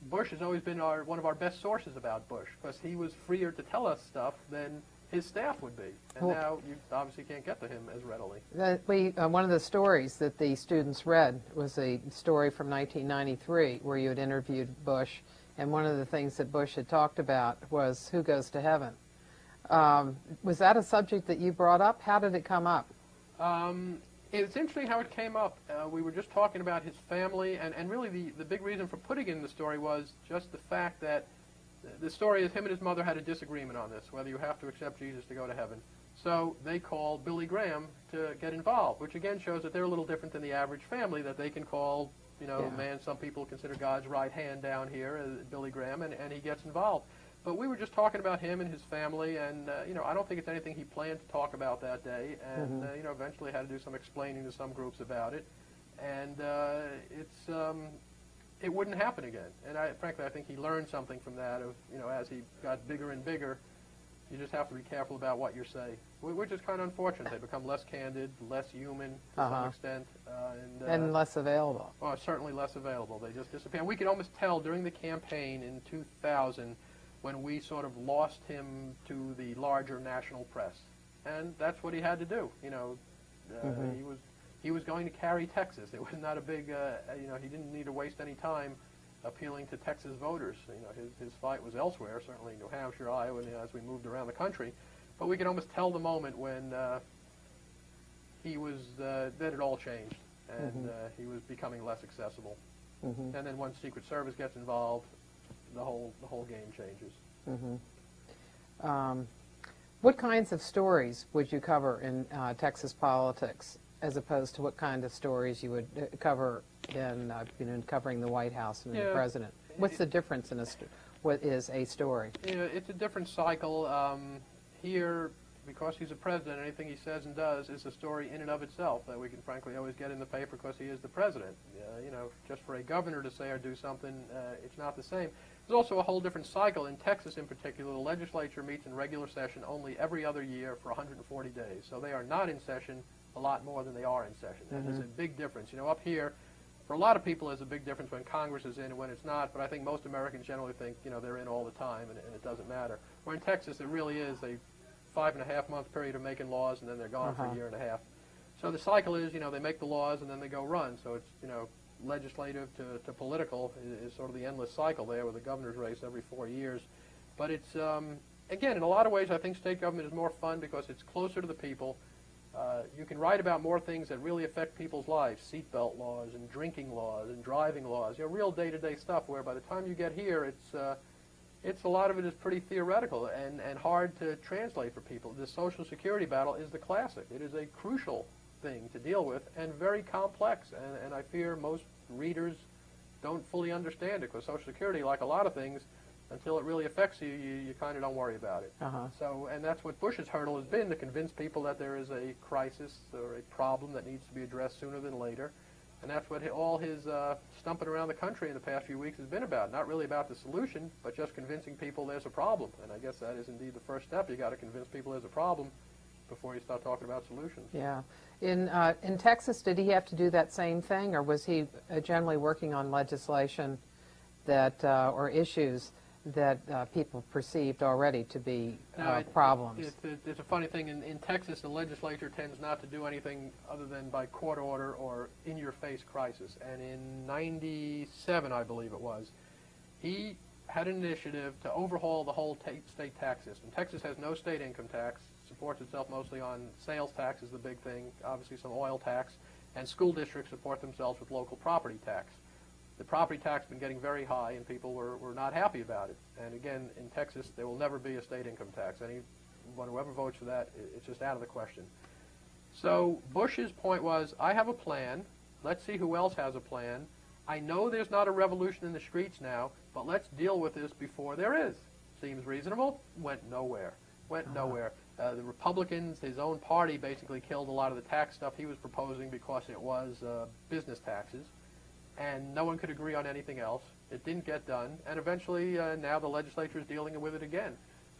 Bush has always been one of our best sources about Bush because he was freer to tell us stuff than his staff would be. And now you obviously can't get to him as readily. One of the stories that the students read was a story from 1993 where you had interviewed Bush, and one of the things that Bush had talked about was who goes to heaven. Was that a subject that you brought up? How did it come up? It's interesting how it came up. We were just talking about his family, and really the big reason for putting it in the story was just the fact that the story is him and his mother had a disagreement on this, whether you have to accept Jesus to go to heaven. So they called Billy Graham to get involved, which again shows that they're a little different than the average family, that they can call, man, some people consider God's right hand down here, Billy Graham, and he gets involved. But we were just talking about him and his family, and I don't think it's anything he planned to talk about that day. And eventually had to do some explaining to some groups about it, and it wouldn't happen again. And frankly, I think he learned something from that. Of as he got bigger and bigger, you just have to be careful about what you say, which is kind of unfortunate. They become less candid, less human to some extent, and less available. Well, certainly less available. They just disappear. And we could almost tell during the campaign in 2000. When we sort of lost him to the larger national press, and that's what he had to do. He was going to carry Texas. It was not a big, he didn't need to waste any time appealing to Texas voters. His fight was elsewhere, certainly New Hampshire, Iowa, as we moved around the country. But we could almost tell the moment when he was that it all changed, and he was becoming less accessible. And then once Secret Service gets involved, the whole game changes. What kinds of stories would you cover in Texas politics, as opposed to what kind of stories you would cover in covering the White House and the president? What's the difference in what is a story? It's a different cycle. Here, because he's a president, anything he says and does is a story in and of itself that we can frankly always get in the paper because he is the president. Just for a governor to say or do something, it's not the same. There's also a whole different cycle. In Texas in particular, the legislature meets in regular session only every other year for 140 days. So they are not in session a lot more than they are in session. And there's a big difference. Up here, for a lot of people, there's a big difference when Congress is in and when it's not, but I think most Americans generally think, they're in all the time and it doesn't matter. Where in Texas, it really is a 5.5-month period of making laws, and then they're gone for a year and a half. So the cycle is, they make the laws and then they go run. So it's, legislative to political is sort of the endless cycle there with the governor's race every 4 years. But it's, again, in a lot of ways, I think state government is more fun because it's closer to the people. You can write about more things that really affect people's lives, seatbelt laws and drinking laws and driving laws, real day-to-day stuff where by the time you get here, it's a lot of it is pretty theoretical and hard to translate for people. The Social Security battle is the classic. It is a crucial thing to deal with and very complex, and I fear most readers don't fully understand it because Social Security, like a lot of things, until it really affects you, you kind of don't worry about it. So, and that's what Bush's hurdle has been, to convince people that there is a crisis or a problem that needs to be addressed sooner than later. And that's what all his stumping around the country in the past few weeks has been about. Not really about the solution, but just convincing people there's a problem. And I guess that is indeed the first step. You got to convince people there's a problem before you start talking about solutions. Yeah. In Texas, did he have to do that same thing, or was he generally working on legislation that or issues that people perceived already to be Now, problems. It's a funny thing. In Texas, the legislature tends not to do anything other than by court order or in-your-face crisis. And in '97, I believe it was, he had an initiative to overhaul the whole state tax system. Texas has no state income tax, supports itself mostly on sales tax is the big thing, obviously some oil tax, and school districts support themselves with local property tax. The property tax has been getting very high, and people were not happy about it. And again, in Texas, there will never be a state income tax. Anyone who ever votes for that, it's just out of the question. So Bush's point was, I have a plan. Let's see who else has a plan. I know there's not a revolution in the streets now, but let's deal with this before there is. Seems reasonable. Went nowhere. Went nowhere. The Republicans, his own party, basically killed a lot of the tax stuff he was proposing because it was business taxes. And no one could agree on anything else. It didn't get done, and eventually now the legislature is dealing with it again.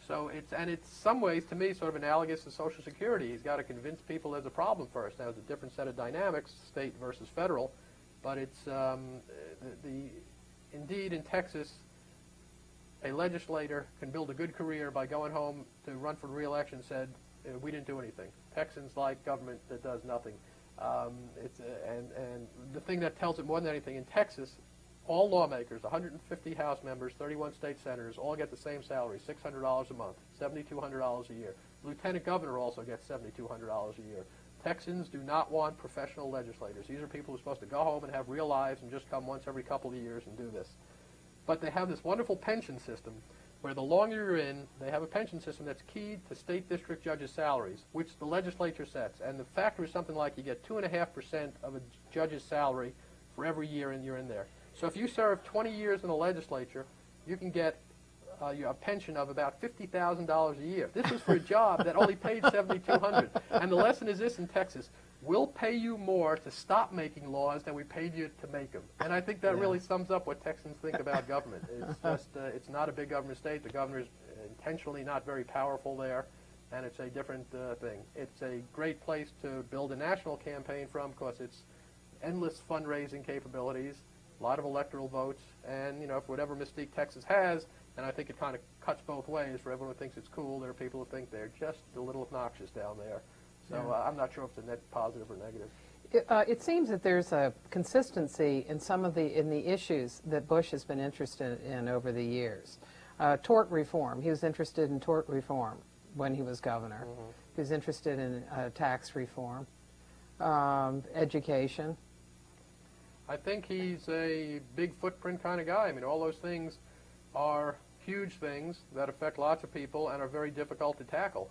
So it's some ways, to me, sort of analogous to Social Security. He's got to convince people there's a problem first. Now, it's a different set of dynamics, state versus federal, but it's indeed in Texas, a legislator can build a good career by going home to run for re-election and said, we didn't do anything. Texans like government that does nothing. And the thing that tells it more than anything, in Texas, all lawmakers, 150 House members, 31 state senators, all get the same salary, $600 a month, $7,200 a year. Lieutenant governor also gets $7,200 a year. Texans do not want professional legislators. These are people who are supposed to go home and have real lives and just come once every couple of years and do this. But they have this wonderful pension system where the longer you're in, they have a pension system that's keyed to state district judges' salaries, which the legislature sets. And the factor is something like you get 2.5% of a judge's salary for every year you're in there. So if you serve 20 years in the legislature, you can get a pension of about $50,000 a year. This is for a job that only paid $7,200. And the lesson is this in Texas: we'll pay you more to stop making laws than we paid you to make them. And I think that really sums up what Texans think about government. It's just, it's not a big government state. The governor's intentionally not very powerful there, and it's a different thing. It's a great place to build a national campaign from because it's endless fundraising capabilities, a lot of electoral votes, and, you know, for whatever mystique Texas has, and I think it kind of cuts both ways. For everyone who thinks it's cool, there are people who think they're just a little obnoxious down there. So I'm not sure if it's a net positive or negative. It seems that there's a consistency in some of the issues that Bush has been interested in over the years. Tort reform. He was interested in tort reform when he was governor. Mm-hmm. He was interested in tax reform, education. I think he's a big footprint kind of guy. I mean, all those things are huge things that affect lots of people and are very difficult to tackle.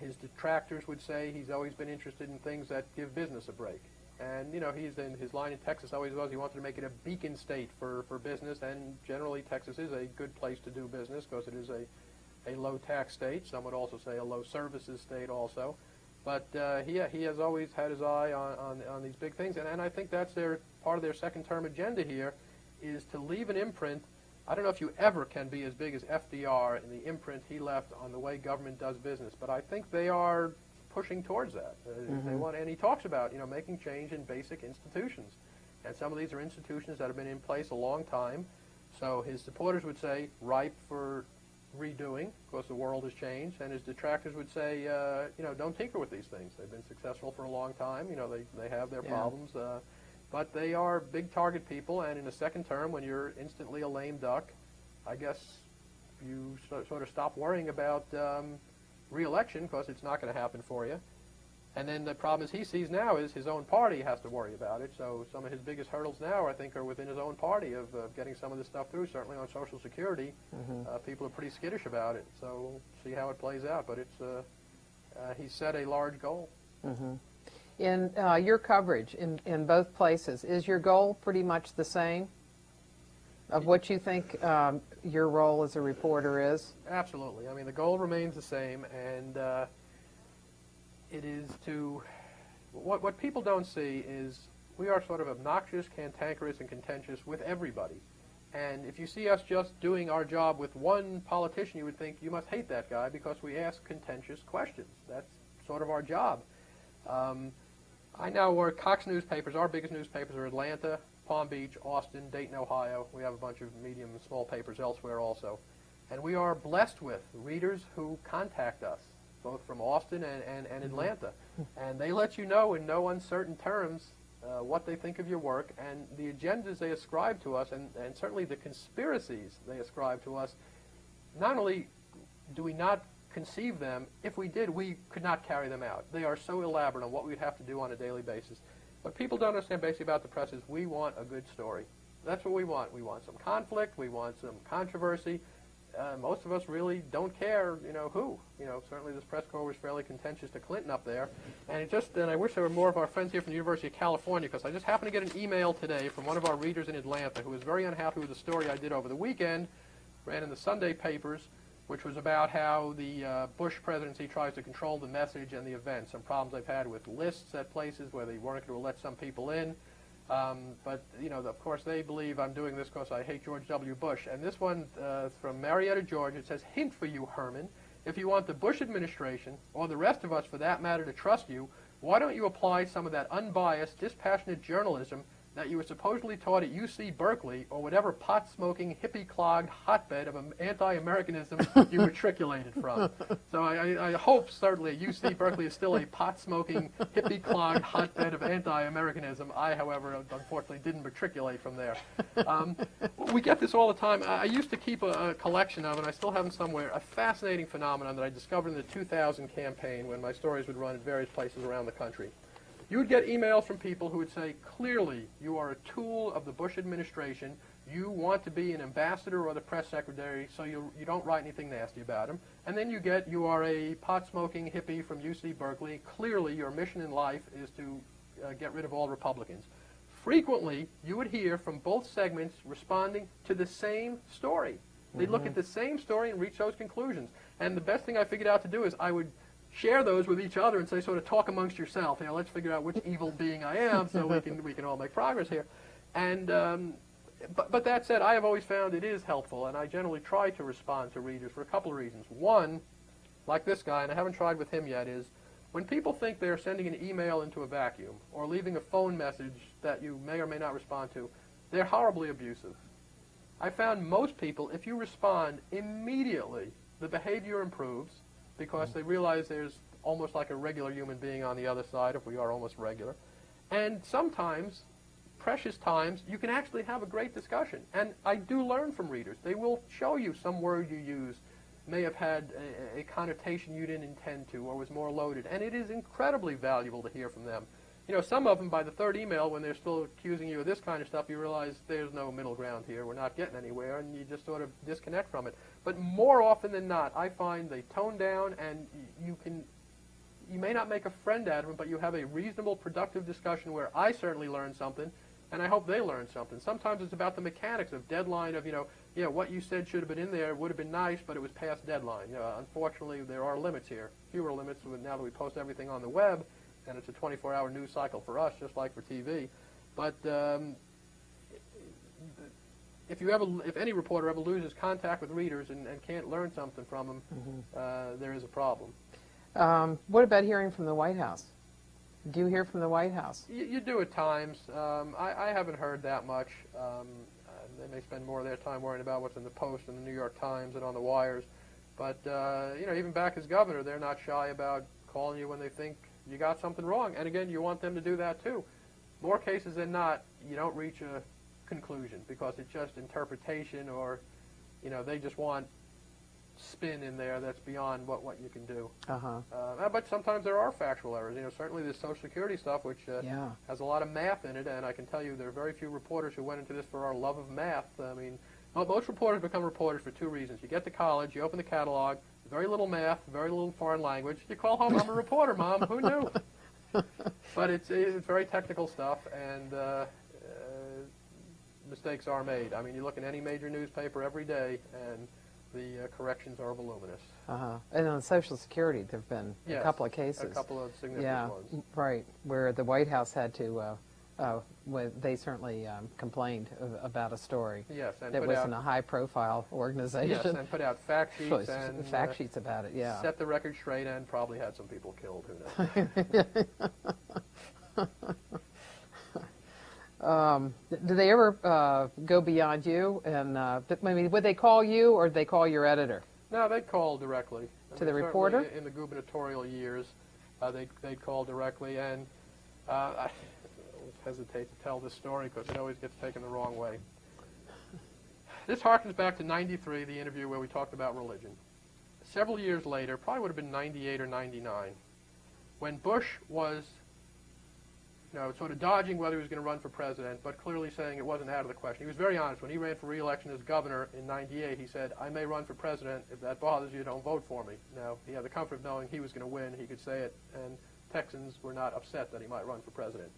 His detractors would say he's always been interested in things that give business a break. And, you know, his line in Texas always was he wanted to make it a beacon state for business, and generally Texas is a good place to do business because it is a low-tax state. Some would also say a low-services state also. But he has always had his eye on these big things, and I think that's part of their second-term agenda here is to leave an imprint. I don't know if you ever can be as big as FDR in the imprint he left on the way government does business, but I think they are pushing towards that. They want, and he talks about, you know, making change in basic institutions, and some of these are institutions that have been in place a long time. So his supporters would say ripe for redoing because the world has changed, and his detractors would say, you know, don't tinker with these things. They've been successful for a long time. You know, they have their problems. But they are big target people, and in a second term, when you're instantly a lame duck, I guess you sort of stop worrying about re-election because it's not going to happen for you. And then the problem is he sees now is his own party has to worry about it. So some of his biggest hurdles now, I think, are within his own party of getting some of this stuff through. Certainly on Social Security, people are pretty skittish about it. So we'll see how it plays out. But it's he set a large goal. In your coverage in both places, is your goal pretty much the same of what you think your role as a reporter is? Absolutely. I mean, the goal remains the same, and it is to what people don't see is we are sort of obnoxious, cantankerous, and contentious with everybody. And if you see us just doing our job with one politician, you would think you must hate that guy because we ask contentious questions. That's sort of our job. I now work Cox newspapers. Our biggest newspapers are Atlanta, Palm Beach, Austin, Dayton, Ohio. We have a bunch of medium and small papers elsewhere also. And we are blessed with readers who contact us, both from Austin and Atlanta. And they let you know in no uncertain terms what they think of your work and the agendas they ascribe to us, and certainly the conspiracies they ascribe to us. Not only do we not conceive them, if we did, we could not carry them out. They are so elaborate on what we'd have to do on a daily basis. What people don't understand basically about the press is we want a good story. That's what we want. We want some conflict. We want some controversy. Most of us really don't care, who. Certainly this press corps was fairly contentious to Clinton up there. And I wish there were more of our friends here from the University of California, because I just happened to get an email today from one of our readers in Atlanta who was very unhappy with the story I did over the weekend, ran in the Sunday papers, which was about how the Bush presidency tries to control the message and the events. Some problems they've had with lists at places where they weren't going to let some people in. But, of course, they believe I'm doing this because I hate George W. Bush. And this one from Marietta, Georgia, it says, "Hint for you, Herman. If you want the Bush administration, or the rest of us for that matter, to trust you, why don't you apply some of that unbiased, dispassionate journalism that you were supposedly taught at UC Berkeley, or whatever pot-smoking, hippie-clogged hotbed of anti-Americanism you matriculated from." So I hope, certainly, UC Berkeley is still a pot-smoking, hippie-clogged hotbed of anti-Americanism. I, however, unfortunately didn't matriculate from there. We get this all the time. I used to keep a collection of, and I still have them somewhere, a fascinating phenomenon that I discovered in the 2000 campaign when my stories would run at various places around the country. You would get emails from people who would say, clearly, you are a tool of the Bush administration. You want to be an ambassador or the press secretary, so you don't write anything nasty about him. And then you are a pot-smoking hippie from UC Berkeley. Clearly, your mission in life is to get rid of all Republicans. Frequently, you would hear from both segments responding to the same story. They'd look at the same story and reach those conclusions. And the best thing I figured out to do is I would share those with each other and say, sort of talk amongst yourself. Let's figure out which evil being I am, so we can all make progress here. And but that said, I have always found it is helpful, and I generally try to respond to readers for a couple of reasons. One, like this guy, and I haven't tried with him yet, is when people think they're sending an email into a vacuum or leaving a phone message that you may or may not respond to, they're horribly abusive. I found most people, if you respond immediately, the behavior improves, because they realize there's almost like a regular human being on the other side, if we are almost regular. And sometimes, precious times, you can actually have a great discussion. And I do learn from readers. They will show you some word you used may have had a connotation you didn't intend to, or was more loaded. And it is incredibly valuable to hear from them. Some of them, by the third email, when they're still accusing you of this kind of stuff, you realize there's no middle ground here. We're not getting anywhere, and you just sort of disconnect from it. But more often than not, I find they tone down, and you may not make a friend out of them, but you have a reasonable, productive discussion where I certainly learn something, and I hope they learn something. Sometimes it's about the mechanics of deadline of, what you said should have been in there would have been nice, but it was past deadline. Unfortunately, there are limits here. Fewer limits now that we post everything on the web, and it's a 24-hour news cycle for us, just like for TV. But if any reporter ever loses contact with readers and can't learn something from them, there is a problem. What about hearing from the White House? Do you hear from the White House? You do at times. I haven't heard that much. They may spend more of their time worrying about what's in the Post and the New York Times and on the wires. But, even back as governor, they're not shy about calling you when they think you got something wrong. And again, you want them to do that too. More cases than not, you don't reach a conclusion because it's just interpretation, or, they just want spin in there that's beyond what you can do. But sometimes there are factual errors. Certainly this Social Security stuff, which has a lot of math in it, and I can tell you there are very few reporters who went into this for our love of math. Most reporters become reporters for two reasons. You get to college, you open the catalog, very little math, very little foreign language. You call home, I'm a reporter, Mom. Who knew? But it's very technical stuff, and mistakes are made. You look in any major newspaper every day, and the corrections are voluminous. And on Social Security, there have been a couple of cases. A couple of significant ones. Right, where the White House had to, they certainly complained about a story. Yes, and that wasn't a high-profile organization. Yes, and put out fact sheets and fact sheets about it. Yeah, set the record straight, and probably had some people killed. Who knows? Do they ever go beyond you? And I mean, would they call you, or did they call your editor? No, they call directly. To the reporter? Certainly in the gubernatorial years, they call directly, and I hesitate to tell this story because it always gets taken the wrong way. This harkens back to '93, the interview where we talked about religion. Several years later, probably would have been '98 or '99, when Bush was, sort of dodging whether he was going to run for president, but clearly saying it wasn't out of the question. He was very honest. When he ran for re-election as governor in '98, he said, "I may run for president. If that bothers you, don't vote for me." Now, he had the comfort of knowing he was going to win. He could say it, and Texans were not upset that he might run for president.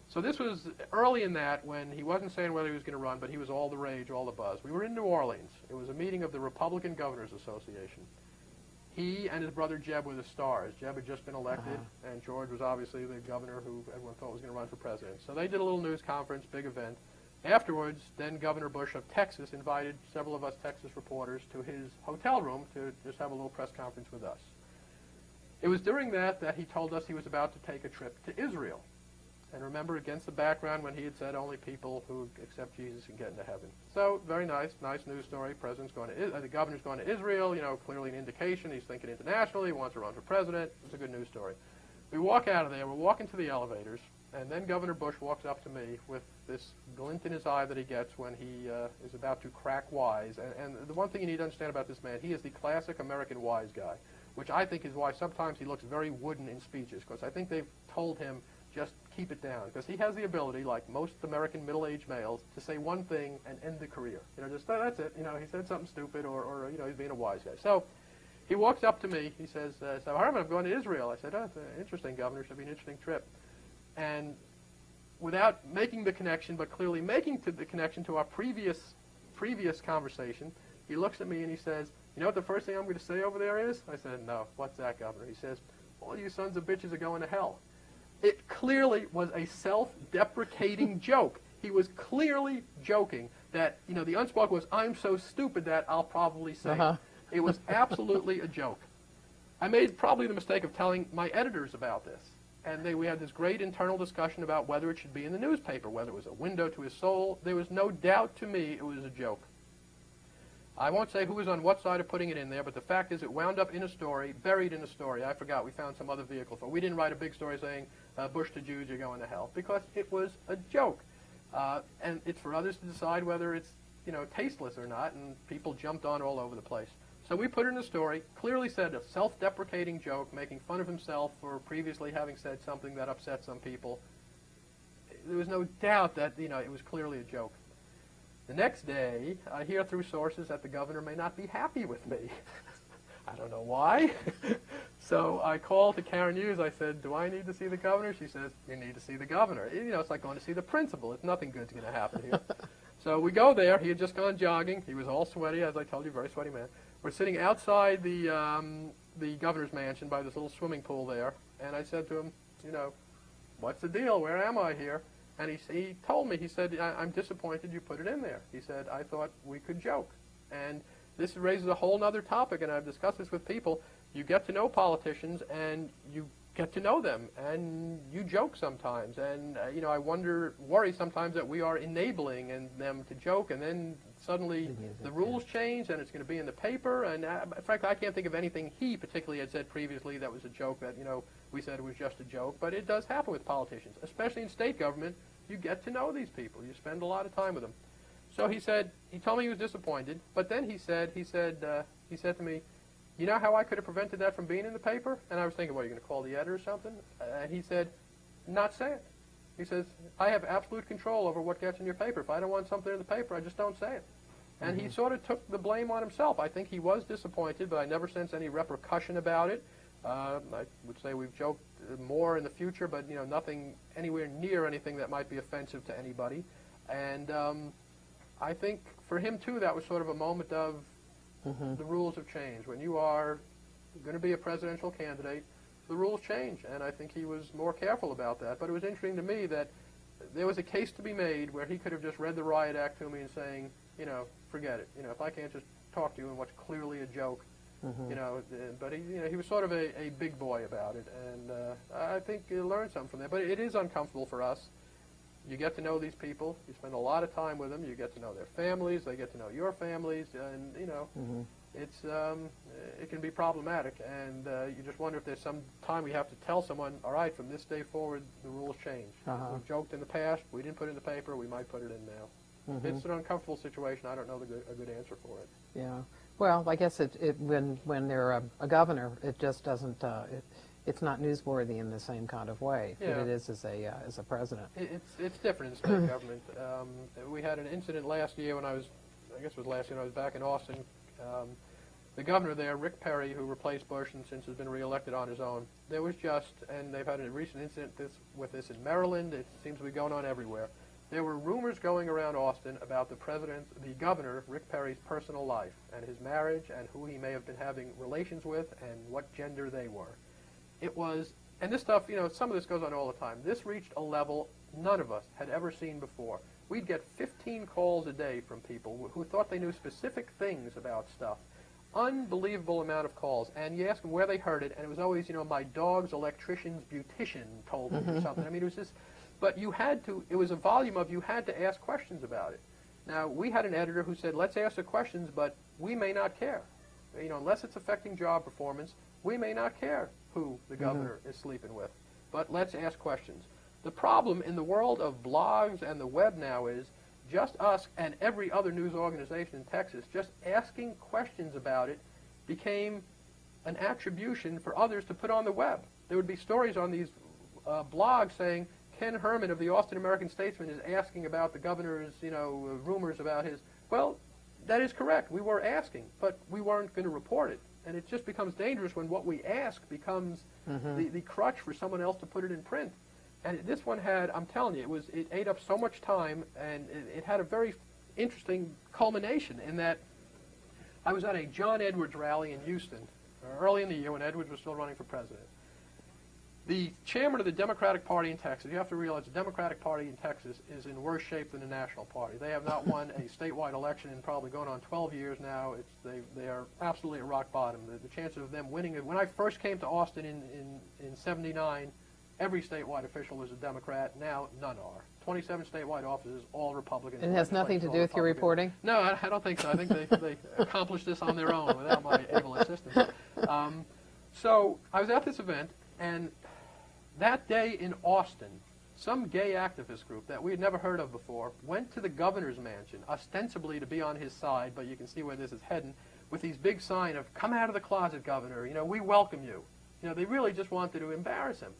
So this was early in that, when he wasn't saying whether he was going to run, but he was all the rage, all the buzz. We were in New Orleans. It was a meeting of the Republican Governors Association. He and his brother Jeb were the stars. Jeb had just been elected, and George was obviously the governor who everyone thought was going to run for president. So they did a little news conference, big event. Afterwards, then Governor Bush of Texas invited several of us Texas reporters to his hotel room to just have a little press conference with us. It was during that he told us he was about to take a trip to Israel. And remember, against the background when he had said only people who accept Jesus can get into heaven. So, very nice news story. The governor's going to Israel, clearly an indication he's thinking internationally, wants to run for president. It's a good news story. We walk out of there, we're walking to the elevators, and then Governor Bush walks up to me with this glint in his eye that he gets when he is about to crack wise. And the one thing you need to understand about this man, he is the classic American wise guy, which I think is why sometimes he looks very wooden in speeches, because I think they've told him, just keep it down, because he has the ability, like most American middle-aged males, to say one thing and end the career. Just that's it. He said something stupid, or he's being a wise guy. So he walks up to me. He says, "So Herman, I'm going to Israel." I said, "Oh, it's interesting, Governor. Should be an interesting trip." And without making the connection, but clearly making the connection to our previous conversation, he looks at me and he says, "You know what the first thing I'm going to say over there is?" I said, "No. What's that, Governor?" He says, "All you sons of bitches are going to hell." It clearly was a self-deprecating joke. He was clearly joking that, the unspoken was, "I'm so stupid that I'll probably say it." It was absolutely a joke. I made probably the mistake of telling my editors about this. And we had this great internal discussion about whether it should be in the newspaper, whether it was a window to his soul. There was no doubt to me it was a joke. I won't say who was on what side of putting it in there, but the fact is it wound up in a story, buried in a story. I forgot. We found some other vehicle for it. We didn't write a big story saying, "Bush to Jews, you're going to hell," because it was a joke. And it's for others to decide whether it's, tasteless or not, and people jumped on all over the place. So we put it in a story, clearly said a self-deprecating joke, making fun of himself for previously having said something that upset some people. There was no doubt that, it was clearly a joke. The next day, I hear through sources that the governor may not be happy with me. I don't know why. So I called to Karen Hughes. I said, "Do I need to see the governor?" She says, "You need to see the governor." It's like going to see the principal. It's nothing good's going to happen here. So we go there. He had just gone jogging. He was all sweaty, as I told you, very sweaty man. We're sitting outside the governor's mansion by this little swimming pool there. And I said to him, "What's the deal? Where am I here?" And he told me, he said, "I'm disappointed you put it in there." He said, "I thought we could joke." And this raises a whole other topic, and I've discussed this with people. You get to know politicians, and you get to know them, and you joke sometimes. And, I worry sometimes that we are enabling them to joke, and then suddenly the rules change, and it's going to be in the paper. And, frankly, I can't think of anything he particularly had said previously that was a joke that, we said it was just a joke. But it does happen with politicians, especially in state government. You get to know these people. You spend a lot of time with them. So he told me he was disappointed, but then he said to me, "You know how I could have prevented that from being in the paper?" And I was thinking, "What, are you going to call the editor or something?" And he said, "Not say it." He says, "I have absolute control over what gets in your paper. If I don't want something in the paper, I just don't say it." And he sort of took the blame on himself. I think he was disappointed, but I never sensed any repercussion about it. I would say we've joked more in the future, but nothing anywhere near anything that might be offensive to anybody. And I think for him too, that was sort of a moment of the rules have changed. When you are going to be a presidential candidate, the rules change, and I think he was more careful about that. But it was interesting to me that there was a case to be made where he could have just read the riot act to me and saying, forget it. If I can't just talk to you in what's clearly a joke, but he was sort of a big boy about it, and I think he learned something from that. But it is uncomfortable for us. You get to know these people. You spend a lot of time with them. You get to know their families. They get to know your families, and it's it can be problematic. And you just wonder if there's some time we have to tell someone, all right, from this day forward, the rules change. We've joked in the past. We didn't put it in the paper. We might put it in now. It's an uncomfortable situation. I don't know a good answer for it. Yeah. Well, I guess when they're a governor, it just doesn't. It's not newsworthy in the same kind of way that it is as a president. It's different in state government. We had an incident last year when I was back in Austin. The governor there, Rick Perry, who replaced Bush and since has been reelected on his own, and they've had a recent incident with this in Maryland. It seems to be going on everywhere. There were rumors going around Austin about the governor, Rick Perry's personal life and his marriage and who he may have been having relations with and what gender they were. It was, and this stuff, some of this goes on all the time. This reached a level none of us had ever seen before. We'd get 15 calls a day from people who thought they knew specific things about stuff. Unbelievable amount of calls. And you ask them where they heard it, and it was always, my dog's electrician's beautician told me or something. I mean, it was just... But it was a volume of you had to ask questions about it. Now, we had an editor who said, let's ask the questions, but we may not care. Unless it's affecting job performance, we may not care who the governor is sleeping with. But let's ask questions. The problem in the world of blogs and the web now is just us and every other news organization in Texas, just asking questions about it became an attribution for others to put on the web. There would be stories on these blogs saying, Ken Herman of the Austin American-Statesman is asking about the governor's, rumors about his. Well, that is correct. We were asking, but we weren't going to report it. And it just becomes dangerous when what we ask becomes the crutch for someone else to put it in print. And this one had, I'm telling you, it ate up so much time, and it had a very interesting culmination in that I was at a John Edwards rally in Houston early in the year when Edwards was still running for president. The chairman of the Democratic Party in Texas, you have to realize the Democratic Party in Texas is in worse shape than the National Party. They have not won a statewide election in probably going on 12 years now. They are absolutely at rock bottom. The chances of them winning it. When I first came to Austin in 79, every statewide official was a Democrat. Now none are. 27 statewide offices, all Republicans. It has nothing to do with your reporting? No, I don't think so. I think they accomplished this on their own without my able assistance. So I was at this event, and that day in Austin, some gay activist group that we had never heard of before went to the governor's mansion, ostensibly to be on his side, but you can see where this is heading, with these big sign of, come out of the closet, governor, we welcome you. They really just wanted to embarrass him.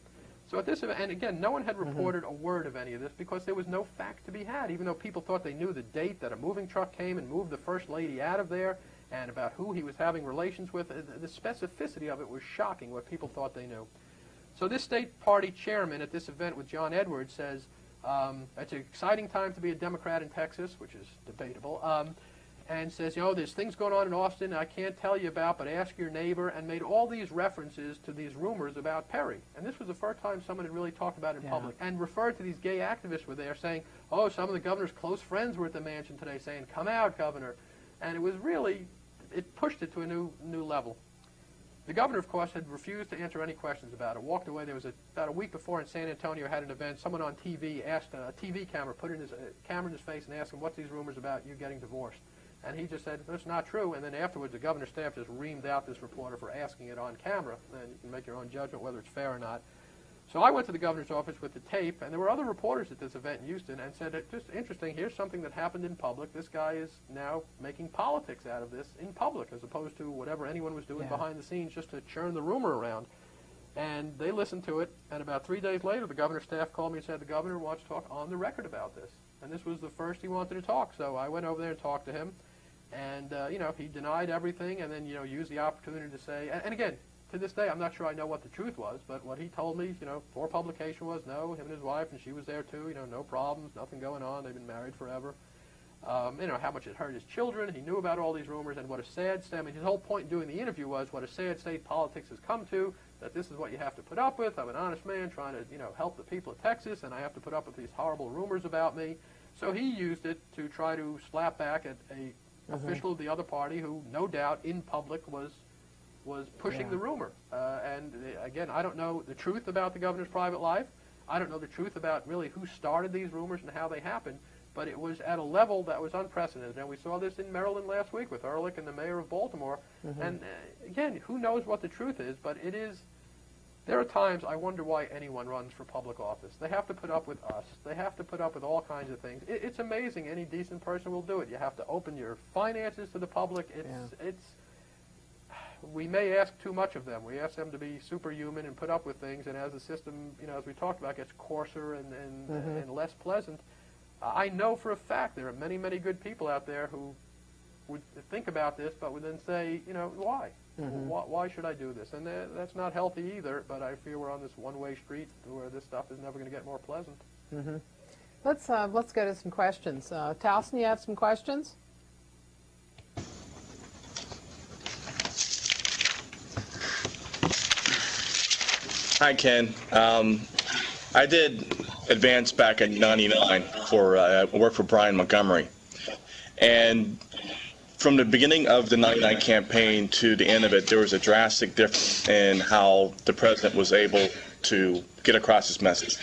So at this event, and again, no one had reported a word of any of this because there was no fact to be had, even though people thought they knew the date that a moving truck came and moved the first lady out of there and about who he was having relations with. The specificity of it was shocking, what people thought they knew. So this state party chairman at this event with John Edwards says, it's an exciting time to be a Democrat in Texas, which is debatable, and says, there's things going on in Austin I can't tell you about, but ask your neighbor, and made all these references to these rumors about Perry. And this was the first time someone had really talked about it in public, and referred to these gay activists were there saying, some of the governor's close friends were at the mansion today saying, come out, governor. And it was really, it pushed it to a new level. The governor, of course, had refused to answer any questions about it, walked away. There was about a week before in San Antonio had an event. Someone on TV asked a TV camera, put in his camera in his face and asked him, what's these rumors about you getting divorced? And he just said, that's not true. And then afterwards, the governor's staff just reamed out this reporter for asking it on camera. And you can make your own judgment whether it's fair or not. So I went to the governor's office with the tape, and there were other reporters at this event in Houston, and said, just interesting, here's something that happened in public. This guy is now making politics out of this in public, as opposed to whatever anyone was doing behind the scenes just to churn the rumor around. And they listened to it, and about 3 days later, the governor's staff called me and said, the governor wants to talk on the record about this. And this was the first he wanted to talk, so I went over there and talked to him. And, he denied everything, and then, used the opportunity to say, and again, to this day, I'm not sure I know what the truth was, but what he told me, for publication was, no, him and his wife, and she was there too, no problems, nothing going on, they've been married forever. How much it hurt his children, he knew about all these rumors, and what a sad state, his whole point in doing the interview was what a sad state politics has come to, that this is what you have to put up with. I'm an honest man trying to, help the people of Texas, and I have to put up with these horrible rumors about me. So he used it to try to slap back at a official of the other party who, no doubt, in public was pushing the rumor. And again, I don't know the truth about the governor's private life. I don't know the truth about really who started these rumors and how they happened, but it was at a level that was unprecedented. And we saw this in Maryland last week with Ehrlich and the mayor of Baltimore. And again, who knows what the truth is, but it is. There are times I wonder why anyone runs for public office. They have to put up with us. They have to put up with all kinds of things. It's amazing. Any decent person will do it. You have to open your finances to the public. We may ask too much of them. We ask them to be superhuman and put up with things, and as the system, as we talked about, gets coarser and less pleasant, I know for a fact there are many, many good people out there who would think about this, but would then say, why? Why should I do this? And that's not healthy either, but I fear we're on this one-way street where this stuff is never going to get more pleasant. Let's go to some questions. Towson, you have some questions? Hi, Ken. I did advance back in '99 for work for Brian Montgomery, and from the beginning of the '99 campaign to the end of it, there was a drastic difference in how the president was able to get across his message.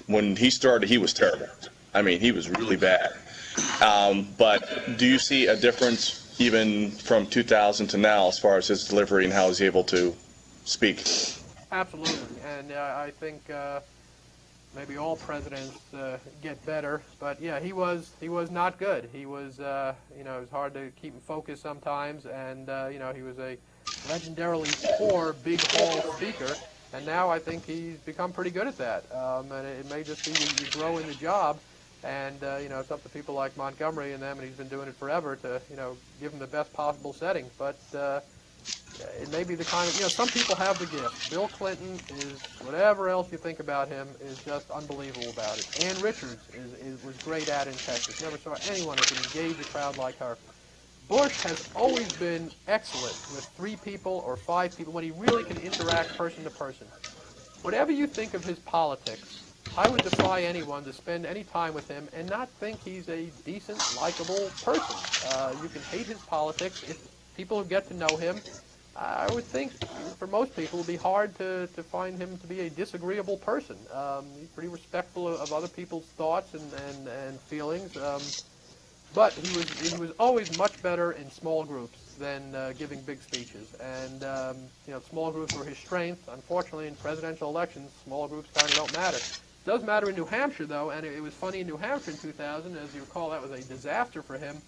When he started, he was terrible. I mean, he was really bad. But do you see a difference even from 2000 to now as far as his delivery and how he's able to speak? Absolutely, and I think maybe all presidents get better, but yeah, he was not good. He was, it was hard to keep him focused sometimes, and he was a legendarily poor big hall speaker, and now I think he's become pretty good at that. And it may just be you grow in the job, and it's up to people like Montgomery and them, and he's been doing it forever to give him the best possible setting, but. It may be the kind of, some people have the gift. Bill Clinton is, whatever else you think about him, is just unbelievable about it. Ann Richards was great at it in Texas. Never saw anyone who could engage a crowd like her. Bush has always been excellent with 3 people or 5 people when he really can interact person to person. Whatever you think of his politics, I would defy anyone to spend any time with him and not think he's a decent, likable person. You can hate his politics. If people who get to know him, I would think for most people it would be hard to find him to be a disagreeable person. He's pretty respectful of other people's thoughts and feelings, but he was always much better in small groups than giving big speeches. And small groups were his strength. Unfortunately, in presidential elections, small groups kind of don't matter. It does matter in New Hampshire, though, and it was funny in New Hampshire in 2000. As you recall, that was a disaster for him.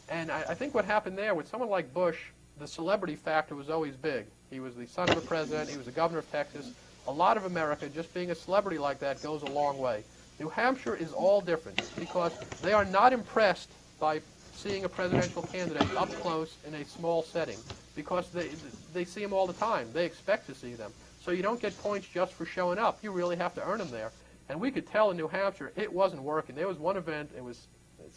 And I think what happened there with someone like Bush, the celebrity factor was always big. He was the son of a president. He was the governor of Texas. A lot of America, just being a celebrity like that goes a long way. New Hampshire is all different because they are not impressed by seeing a presidential candidate up close in a small setting because they see him all the time. They expect to see them. So you don't get points just for showing up. You really have to earn them there. And we could tell in New Hampshire it wasn't working. There was one event, it was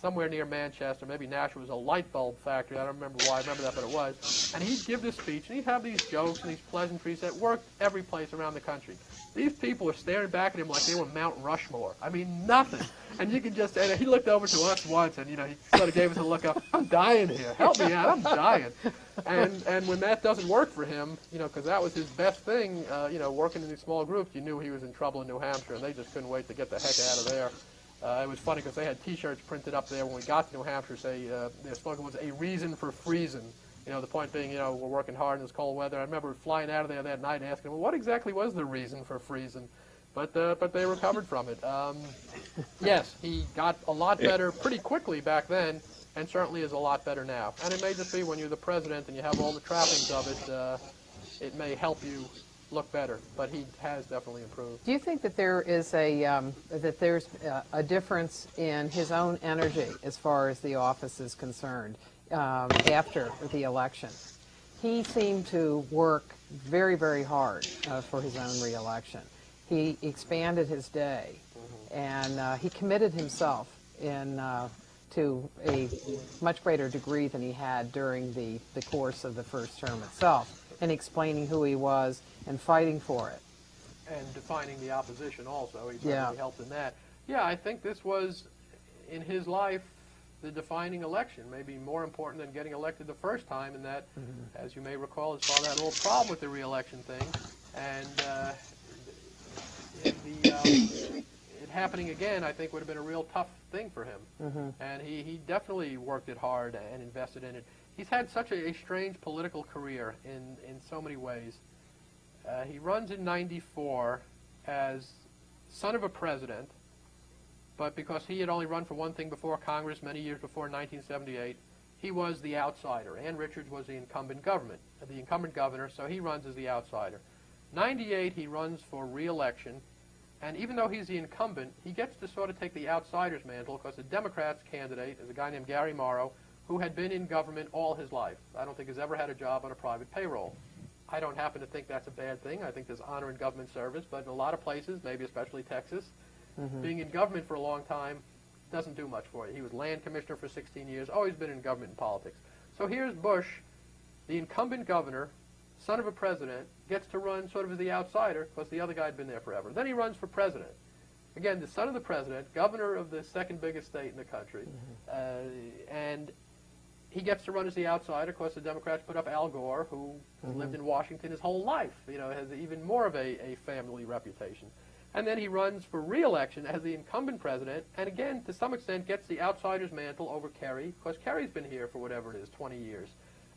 somewhere near Manchester, maybe Nashville, was a light bulb factory. I don't remember why I remember that, but it was. And he'd give this speech, and he'd have these jokes and these pleasantries that worked every place around the country. These people were staring back at him like they were Mount Rushmore. I mean, nothing. And you could just, and he looked over to us once, and, he sort of gave us a look up, I'm dying here. Help me out, I'm dying. And when that doesn't work for him, because that was his best thing, working in these small groups, you knew he was in trouble in New Hampshire, and they just couldn't wait to get the heck out of there. It was funny because they had T-shirts printed up there when we got to New Hampshire. Their slogan was "A reason for freezing." The point being, we're working hard in this cold weather. I remember flying out of there that night and asking, well, what exactly was the reason for freezing? But they recovered from it. Yes, he got a lot better pretty quickly back then, and certainly is a lot better now. And it may just be when you're the president and you have all the trappings of it, it may help you look better, but he has definitely improved. Do you think that there is there's a difference in his own energy as far as the office is concerned after the election? He seemed to work very, very hard for his own reelection. He expanded his day, and he committed himself to a much greater degree than he had during the course of the first term itself, in explaining who he was and fighting for it. And defining the opposition also. He certainly helped in that. Yeah, I think this was, in his life, the defining election, maybe more important than getting elected the first time, in that, as you may recall, his father had a little problem with the re-election thing, and it happening again, I think, would have been a real tough thing for him. And he definitely worked it hard and invested in it. He's had such a strange political career in so many ways. He runs in '94 as son of a president, but because he had only run for one thing before Congress many years before 1978, he was the outsider. Ann Richards was the incumbent governor, so he runs as the outsider. '98, he runs for re-election, and even though he's the incumbent, he gets to sort of take the outsider's mantle because the Democrats' candidate is a guy named Gary Morrow, who had been in government all his life. I don't think has ever had a job on a private payroll. I don't happen to think that's a bad thing. I think there's honor in government service, but in a lot of places, maybe especially Texas, being in government for a long time doesn't do much for you. He was land commissioner for 16 years, always been in government and politics. So here's Bush, the incumbent governor, son of a president, gets to run sort of as the outsider because the other guy had been there forever. Then he runs for president. Again, the son of the president, governor of the second biggest state in the country, and he gets to run as the outsider because the Democrats put up Al Gore, who lived in Washington his whole life, has even more of a family reputation. And then he runs for re-election as the incumbent president, and again, to some extent, gets the outsider's mantle over Kerry, because Kerry's been here for whatever it is, 20 years.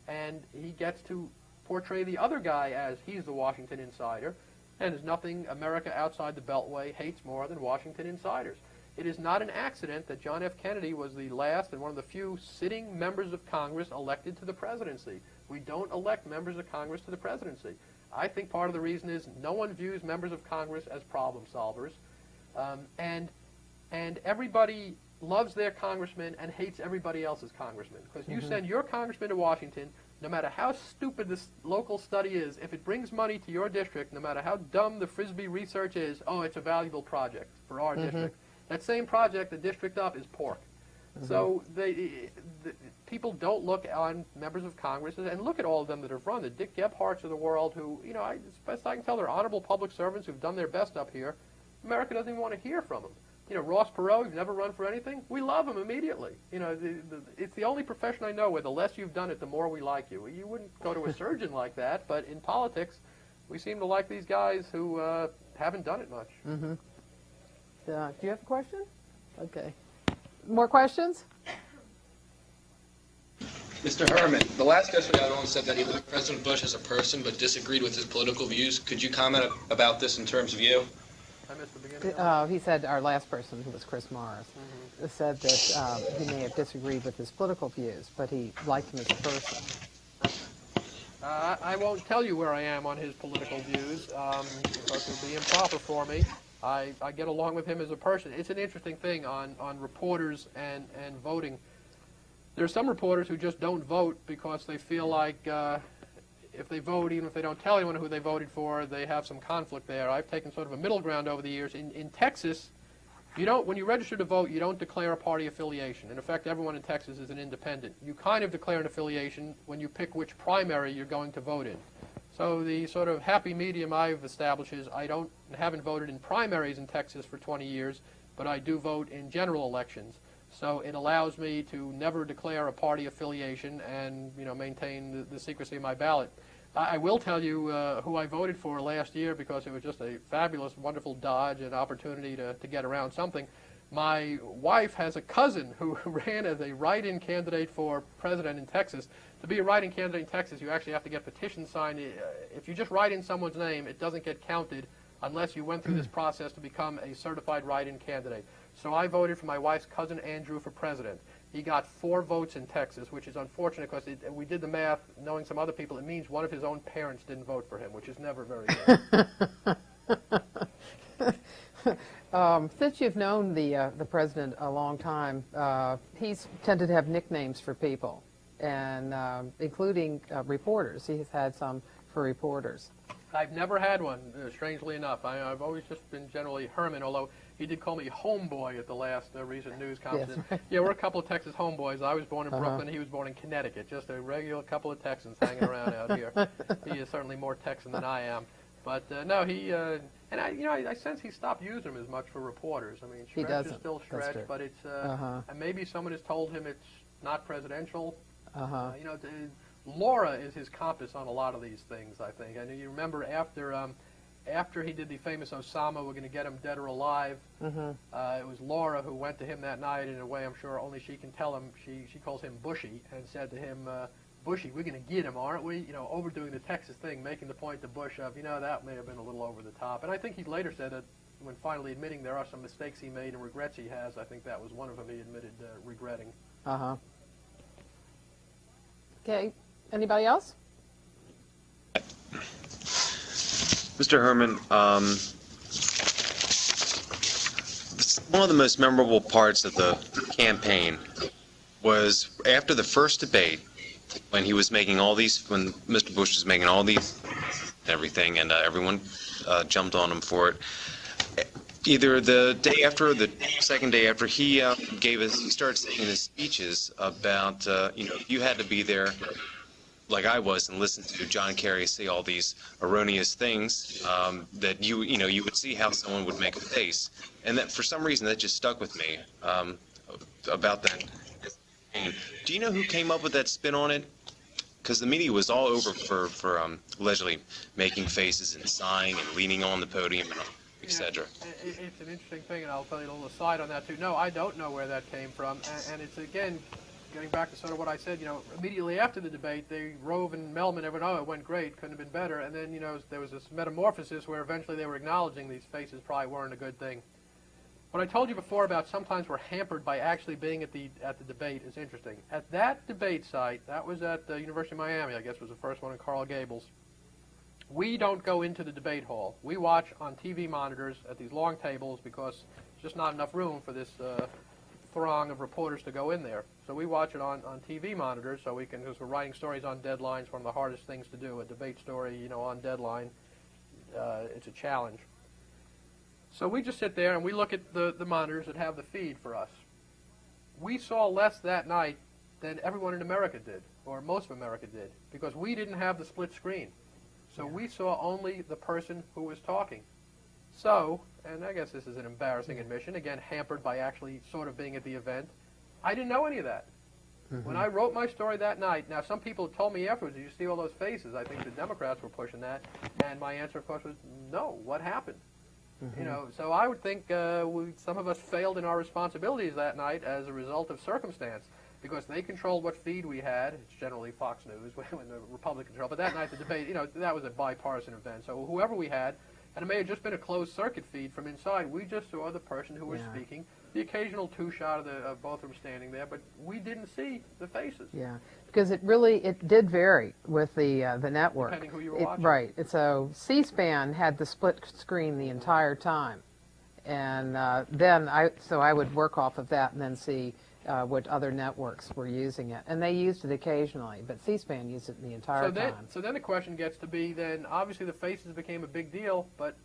And he gets to portray the other guy as he's the Washington insider, and there's nothing America outside the Beltway hates more than Washington insiders. It is not an accident that John F. Kennedy was the last and one of the few sitting members of Congress elected to the presidency. We don't elect members of Congress to the presidency. I think part of the reason is no one views members of Congress as problem solvers, and everybody loves their congressman and hates everybody else's congressman. Because you send your congressman to Washington, no matter how stupid this local study is, if it brings money to your district, no matter how dumb the Frisbee research is, oh, it's a valuable project for our district. That same project, the district up, is pork. So people don't look on members of Congress and look at all of them that have run. The Dick Gephardts of the world who, as best I can tell, they're honorable public servants who've done their best up here. America doesn't even want to hear from them. Ross Perot, who's never run for anything, we love him immediately. It's the only profession I know where the less you've done it, the more we like you. You wouldn't go to a surgeon like that, but in politics, we seem to like these guys who haven't done it much. Do you have a question? Okay. More questions? Mr. Herman, the last guest we had on said that he liked President Bush as a person but disagreed with his political views. Could you comment about this in terms of you? I missed the beginning. He said, our last person, who was Chris Morris, said that he may have disagreed with his political views, but he liked him as a person. I won't tell you where I am on his political views because it would be improper for me. I get along with him as a person. It's an interesting thing on reporters and voting. There are some reporters who just don't vote because they feel like if they vote, even if they don't tell anyone who they voted for, they have some conflict there. I've taken sort of a middle ground over the years. In Texas, when you register to vote, you don't declare a party affiliation. In effect, everyone in Texas is an independent. You kind of declare an affiliation when you pick which primary you're going to vote in. So the sort of happy medium I've established is I haven't voted in primaries in Texas for 20 years, but I do vote in general elections. So it allows me to never declare a party affiliation and maintain the secrecy of my ballot. I will tell you who I voted for last year because it was just a fabulous, wonderful dodge and opportunity to get around something. My wife has a cousin who ran as a write-in candidate for president in Texas. To be a write-in candidate in Texas, you actually have to get petitions signed. If you just write in someone's name, it doesn't get counted unless you went through this process to become a certified write-in candidate. So I voted for my wife's cousin Andrew for president. He got 4 votes in Texas, which is unfortunate because we did the math, knowing some other people, it means one of his own parents didn't vote for him, which is never very good. Since you've known the president a long time, he's tended to have nicknames for people, and including reporters. He's had some for reporters. I've never had one, strangely enough. I've always just been generally Herman, although he did call me homeboy at the last recent news conference. Yes, right. Yeah, we're a couple of Texas homeboys. I was born in Brooklyn. He was born in Connecticut. Just a regular couple of Texans hanging around out here. He is certainly more Texan than I am. But no, he and I sense he stopped using them as much for reporters. I mean, Stretch is still Stretch, but it's and maybe someone has told him it's not presidential. Laura is his compass on a lot of these things, I think. And you remember after after he did the famous Osama, we're going to get him dead or alive. It was Laura who went to him that night in a way I'm sure only she can tell him. She calls him Bushy and said to him, Bushy, we're going to get him, aren't we? You know, overdoing the Texas thing, making the point to Bush of, you know, that may have been a little over the top. And I think he later said that when finally admitting there are some mistakes he made and regrets he has, I think that was one of them he admitted regretting. Okay. Anybody else? Mr. Herman, one of the most memorable parts of the campaign was after the first debate, when he was making all these, when Mr. Bush was making all these everything, and everyone jumped on him for it. Either the day after or the second day after, he started saying his speeches about, you know, you had to be there like I was and listen to John Kerry say all these erroneous things, that you would see how someone would make a face. And that for some reason that just stuck with me about that. Do you know who came up with that spin on it? Because the media was all over for allegedly making faces and sighing and leaning on the podium and etc. It's an interesting thing, and I'll tell you a little aside on that too. No, I don't know where that came from, and it's again getting back to sort of what I said. You know, immediately after the debate, Rove and Melman, everyone, oh, it went great, couldn't have been better, and then, you know, there was this metamorphosis where eventually they were acknowledging these faces probably weren't a good thing. What I told you before about sometimes we're hampered by actually being at the debate is interesting. At that debate site, that was at the University of Miami, I guess was the first one in Coral Gables. We don't go into the debate hall. We watch on TV monitors at these long tables because there's just not enough room for this throng of reporters to go in there. So we watch it on TV monitors so we can, because we're writing stories on deadlines, one of the hardest things to do, a debate story, you know, on deadline. It's a challenge. So we just sit there and we look at the monitors that have the feed for us. We saw less that night than everyone in America did, or most of America did, because we didn't have the split screen. So we saw only the person who was talking. So, and I guess this is an embarrassing admission, again, hampered by actually sort of being at the event, I didn't know any of that. When I wrote my story that night, now some people told me afterwards, did you see all those faces? I think the Democrats were pushing that. And my answer, of course, was, no, what happened? You know, so I would think some of us failed in our responsibilities that night as a result of circumstance, because they controlled what feed we had. It's generally Fox News when the Republicans control. But that night, the debate, you know, that was a bipartisan event. So whoever we had, and it may have just been a closed circuit feed from inside, we just saw the person who was speaking, the occasional two-shot of both of them standing there, but we didn't see the faces. Yeah, because it did vary with the network. Depending who you were watching. Right. And so C-SPAN had the split screen the entire time, and then I would work off of that and then see what other networks were using it, and they used it occasionally, but C-SPAN used it the entire time. So then the question gets to be, then obviously the faces became a big deal, but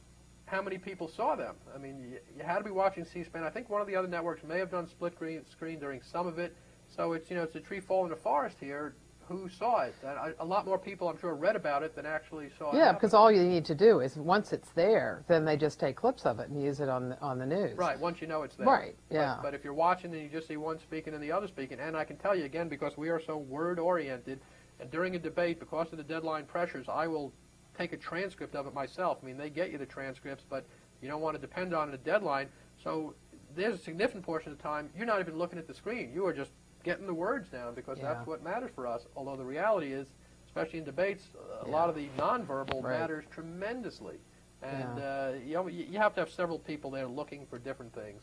how many people saw them? I mean, you had to be watching C-SPAN. I think one of the other networks may have done split screen during some of it. So it's, you know, it's a tree falling in the forest here. Who saw it? And a lot more people, I'm sure, read about it than actually saw it. Yeah, because all you need to do is once it's there, then they just take clips of it and use it on the news. Right, once you know it's there. Right, yeah. But if you're watching and you just see one speaking and the other speaking, and I can tell you again, because we are so word-oriented, and during a debate, because of the deadline pressures, I will take a transcript of it myself. I mean, they get you the transcripts, but you don't want to depend on a deadline. So there's a significant portion of the time you're not even looking at the screen. You are just getting the words down, because that's what matters for us. Although the reality is, especially in debates, a lot of the nonverbal matters tremendously. And you know, you have to have several people there looking for different things.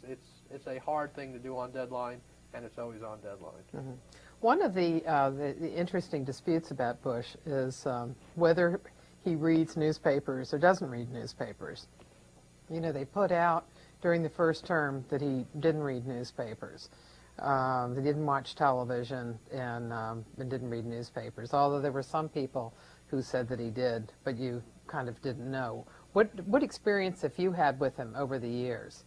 It's a hard thing to do on deadline, and it's always on deadline. One of the interesting disputes about Bush is whether he reads newspapers or doesn't read newspapers. You know, they put out during the first term that he didn't read newspapers. They didn't watch television and didn't read newspapers, although there were some people who said that he did, but you kind of didn't know. What experience have you had with him over the years?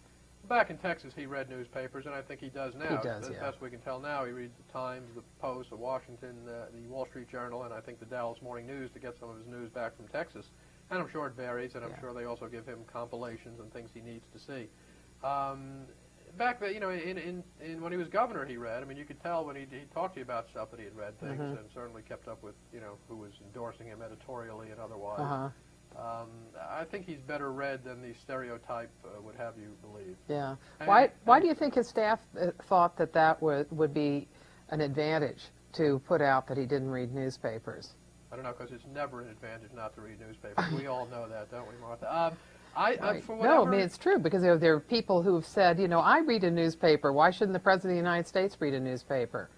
Back in Texas, he read newspapers, and I think he does now. He does, as best we can tell now. He reads the Times, the Post, the Washington, the Wall Street Journal, and I think the Dallas Morning News to get some of his news back from Texas. And I'm sure it varies, and I'm sure they also give him compilations and things he needs to see. Back then, you know, in when he was governor, he read. I mean, you could tell when he talked to you about stuff that he had read things, and certainly kept up with, you know, who was endorsing him editorially and otherwise. I think he's better read than the stereotype would have you believe. Yeah. And- Why do you think his staff thought that that would be an advantage to put out that he didn't read newspapers? I don't know, because it's never an advantage not to read newspapers. We all know that, don't we, Martha? Right. For No, I whatever, mean, it's true, because there are people who have said, I read a newspaper. Why shouldn't the President of the United States read a newspaper?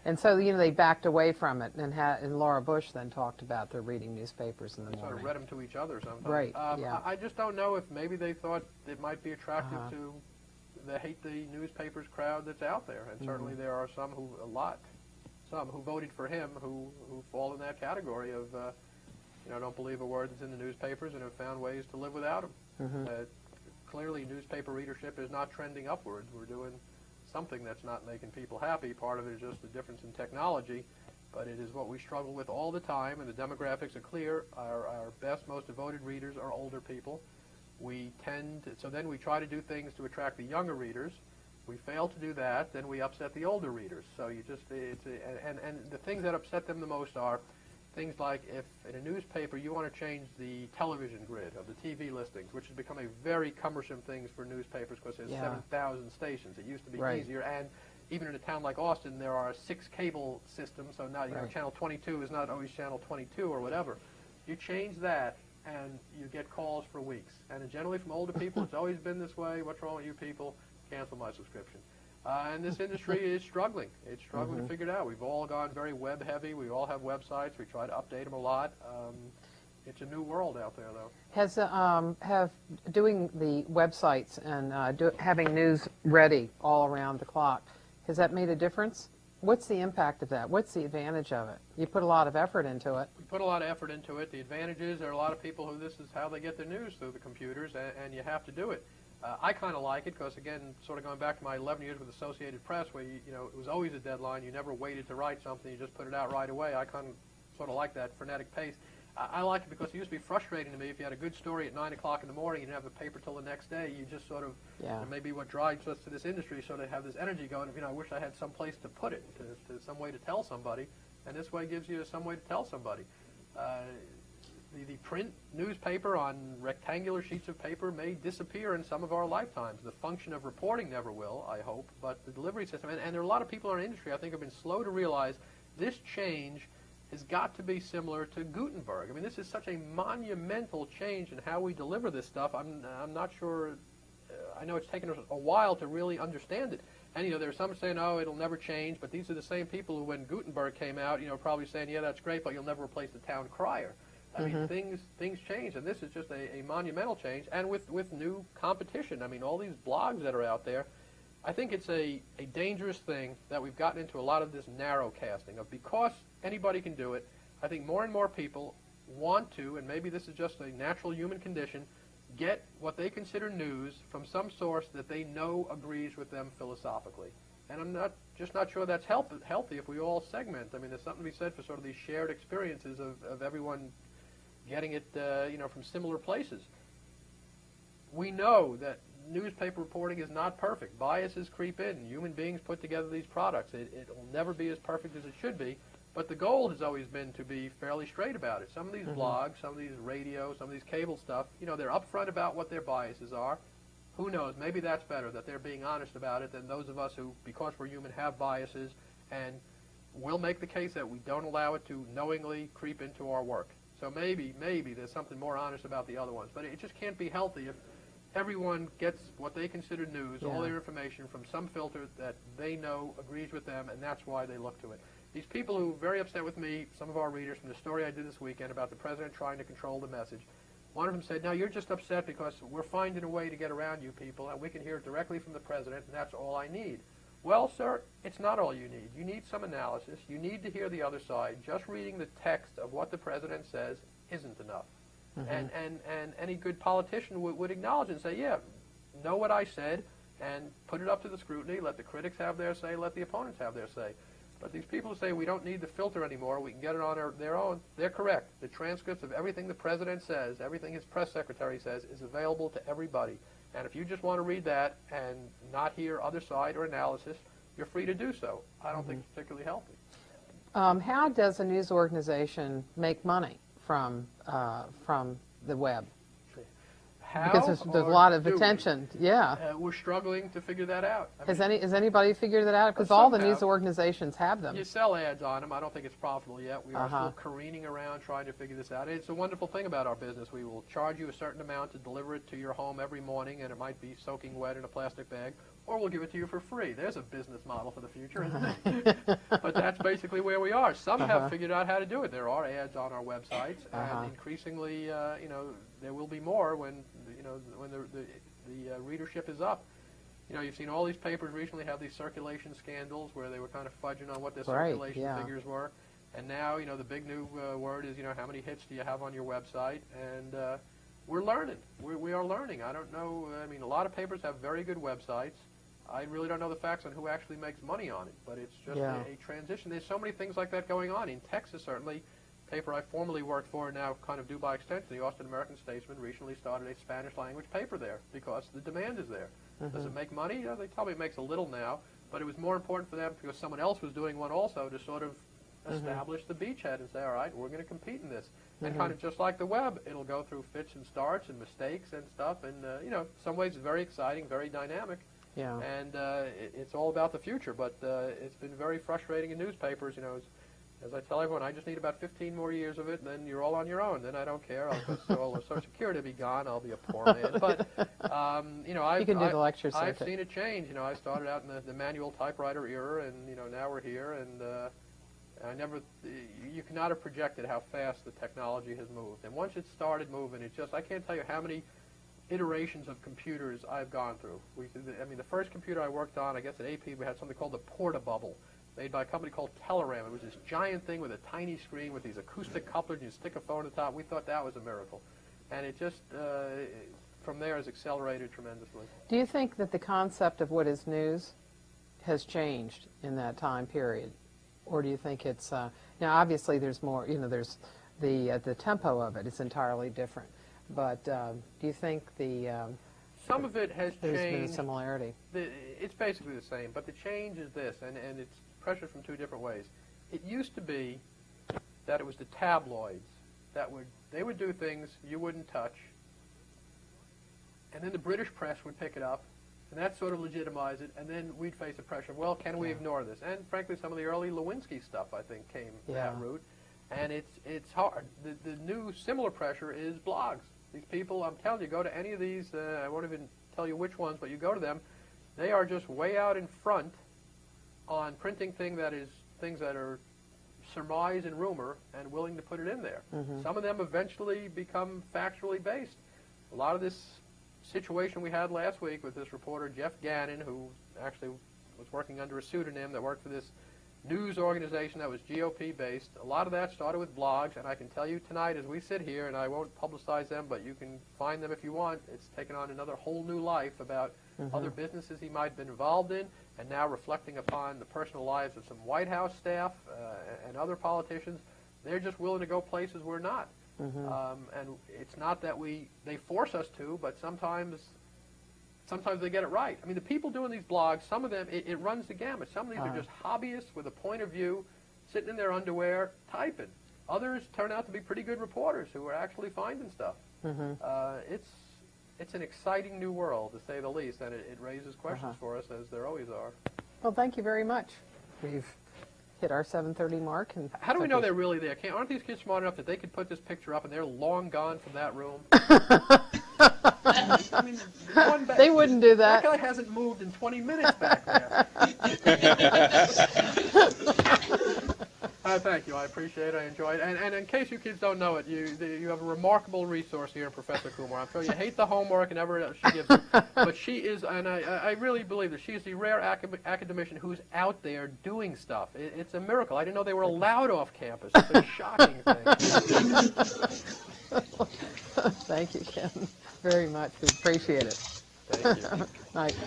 And so, they backed away from it, and Laura Bush then talked about their reading newspapers in the sort morning. of read them to each other sometimes. Right, yeah. I just don't know if maybe they thought it might be attractive to the hate the newspapers crowd that's out there, and certainly there are some who voted for him who fall in that category of don't believe a word that's in the newspapers and have found ways to live without them. Clearly, newspaper readership is not trending upwards. We're doing something that's not making people happy. Part of it is just the difference in technology, but it is what we struggle with all the time, and the demographics are clear. Our best, most devoted readers are older people. So then we try to do things to attract the younger readers. We fail to do that, then we upset the older readers. So and the things that upset them the most are things like if in a newspaper you want to change the television grid of the TV listings, which has become a very cumbersome thing for newspapers because there's 7,000 stations. It used to be easier, and even in a town like Austin, there are 6 cable systems, so now channel 22 is not always channel 22 or whatever. You change that, and you get calls for weeks. And generally from older people, it's always been this way. What's wrong with you people? Cancel my subscription. And this industry is struggling. It's struggling to figure it out. We've all gone very web heavy. We all have websites. We try to update them a lot. It's a new world out there, though. Has doing the websites and having news ready all around the clock, has that made a difference? What's the impact of that? What's the advantage of it? You put a lot of effort into it. We put a lot of effort into it. The advantage is there are a lot of people who this is how they get their news through the computers, and you have to do it. I kind of like it because, again, sort of going back to my 11 years with Associated Press, where it was always a deadline. You never waited to write something. You just put it out right away. I kind of sort of like that frenetic pace. I like it because it used to be frustrating to me if you had a good story at 9 o'clock in the morning, you didn't have the paper till the next day. You just sort of, maybe what drives us to this industry, sort of have this energy going. I wish I had some place to put it, to some way to tell somebody, and this way gives you some way to tell somebody. The print newspaper on rectangular sheets of paper may disappear in some of our lifetimes. The function of reporting never will, I hope, but the delivery system, and there are a lot of people in our industry I think have been slow to realize this change has got to be similar to Gutenberg. I mean, this is such a monumental change in how we deliver this stuff. I'm not sure, I know it's taken us a while to really understand it. And, there's some saying, oh, it'll never change, but these are the same people who, when Gutenberg came out, probably saying, yeah, that's great, but you'll never replace the town crier. I mean, things change, and this is just a monumental change, and with new competition. I mean, all these blogs that are out there, I think it's a dangerous thing that we've gotten into a lot of this narrow casting of because anybody can do it. I think more and more people want to, and maybe this is just a natural human condition, get what they consider news from some source that they know agrees with them philosophically. And I'm just not sure that's healthy if we all segment. I mean, there's something to be said for sort of these shared experiences of everyone getting it, from similar places. We know that newspaper reporting is not perfect. Biases creep in. Human beings put together these products. It will never be as perfect as it should be, but the goal has always been to be fairly straight about it. Some of these blogs, some of these radio, some of these cable stuff, they're upfront about what their biases are. Who knows? Maybe that's better, that they're being honest about it than those of us who, because we're human, have biases, and we'll make the case that we don't allow it to knowingly creep into our work. So maybe there's something more honest about the other ones. But it just can't be healthy if everyone gets what they consider news, all their information from some filter that they know agrees with them, and that's why they look to it. These people who are very upset with me, some of our readers, from the story I did this weekend about the president trying to control the message, one of them said, no, you're just upset because we're finding a way to get around you people, and we can hear it directly from the president, and that's all I need. Well, sir, it's not all you need. You need some analysis. You need to hear the other side. Just reading the text of what the president says isn't enough. And any good politician would acknowledge it and say, yeah, know what I said, and put it up to the scrutiny. Let the critics have their say. Let the opponents have their say. But these people who say we don't need the filter anymore, we can get it on their own, they're correct. The transcripts of everything the president says, everything his press secretary says, is available to everybody. And if you just want to read that and not hear other side or analysis, you're free to do so. I don't think it's particularly healthy. How does a news organization make money from the web? How Because there's a or lot of do we? attention. Yeah. We're struggling to figure that out. I Has mean, has anybody figured that out? Because Well, all some the news have. organizations have them. You sell ads on them. I don't think it's profitable yet. We are Uh-huh. still careening around trying to figure this out. It's a wonderful thing about our business. We will charge you a certain amount to deliver it to your home every morning, and it might be soaking wet in a plastic bag, or we'll give it to you for free. There's a business model for the future, isn't it? But that's basically where we are. Some have figured out how to do it. There are ads on our websites, and increasingly, there will be more when the readership is up. You've seen all these papers recently have these circulation scandals where they were kind of fudging on what their Right, circulation yeah. figures were. And now, the big new word is, how many hits do you have on your website? And we're learning. We are learning. I don't know. I mean, a lot of papers have very good websites. I really don't know the facts on who actually makes money on it, but it's just Yeah. a transition. There's so many things like that going on. In Texas, certainly, paper I formerly worked for, and now kind of do by extension, the Austin American-Statesman, recently started a Spanish-language paper there because the demand is there. Does it make money? They tell me it makes a little now, but it was more important for them because someone else was doing one also to sort of establish the beachhead and say, all right, we're going to compete in this. And kind of just like the web, it'll go through fits and starts and mistakes and stuff, and, in some ways it's very exciting, very dynamic. Yeah. And it's all about the future, but it's been very frustrating in newspapers. As I tell everyone, I just need about 15 more years of it, and then you're all on your own. Then I don't care. I'll just all the Social Security will be gone. I'll be a poor man. But You can do the lecture I've circuit. seen it change. I started out in the manual typewriter era, and now we're here. And you cannot have projected how fast the technology has moved. And once it started moving, I can't tell you how many iterations of computers I've gone through. The first computer I worked on, I guess at AP, we had something called the Porta-Bubble, made by a company called Teleram. It was this giant thing with a tiny screen with these acoustic couplers, and you stick a phone on the top. We thought that was a miracle. And it just, from there, has accelerated tremendously. Do you think that the concept of what is news has changed in that time period? Or do you think it's, now obviously there's more, there's the tempo of it is entirely different. But do you think Some of it has there's been a changed. similarity? It's basically the same, but the change is this, and it's pressured from two different ways. It used to be that it was the tabloids that they would do things you wouldn't touch, and then the British press would pick it up, and that sort of legitimized it, and then we'd face the pressure of, well, can we ignore this? And frankly, some of the early Lewinsky stuff, I think, came that route, and it's hard. The new similar pressure is blogs. These people, I'm telling you, go to any of these, I won't even tell you which ones, but you go to them, they are just way out in front on printing things that are surmise and rumor and willing to put it in there. Some of them eventually become factually based. A lot of this situation we had last week with this reporter, Jeff Gannon, who actually was working under a pseudonym that worked for this news organization that was GOP based. A lot of that started with blogs, and I can tell you tonight as we sit here, and I won't publicize them, but you can find them if you want, it's taken on another whole new life about other businesses he might have been involved in, and now reflecting upon the personal lives of some White House staff and other politicians. They're just willing to go places we're not. And it's not that they force us to, but sometimes they get it right. I mean, the people doing these blogs, some of them, it runs the gamut. Some of these are just hobbyists with a point of view, sitting in their underwear, typing. Others turn out to be pretty good reporters who are actually finding stuff. It's an exciting new world, to say the least, and it raises questions for us, as there always are. Well, thank you very much. We've hit our 7:30 mark. And how do we know they're really there? Aren't these kids smart enough that they could put this picture up and they're long gone from that room? I mean, they wouldn't do that. That guy hasn't moved in 20 minutes back there. Thank you. I appreciate it. I enjoy it. And in case you kids don't know it, you have a remarkable resource here in Professor Kumar. I'm sure you hate the homework and everything else she gives you, but she is, and I really believe that she is the rare academician who's out there doing stuff. It's a miracle. I didn't know they were allowed off campus. It's a shocking thing. Thank you, Ken, very much. We appreciate it. Thank you. Night.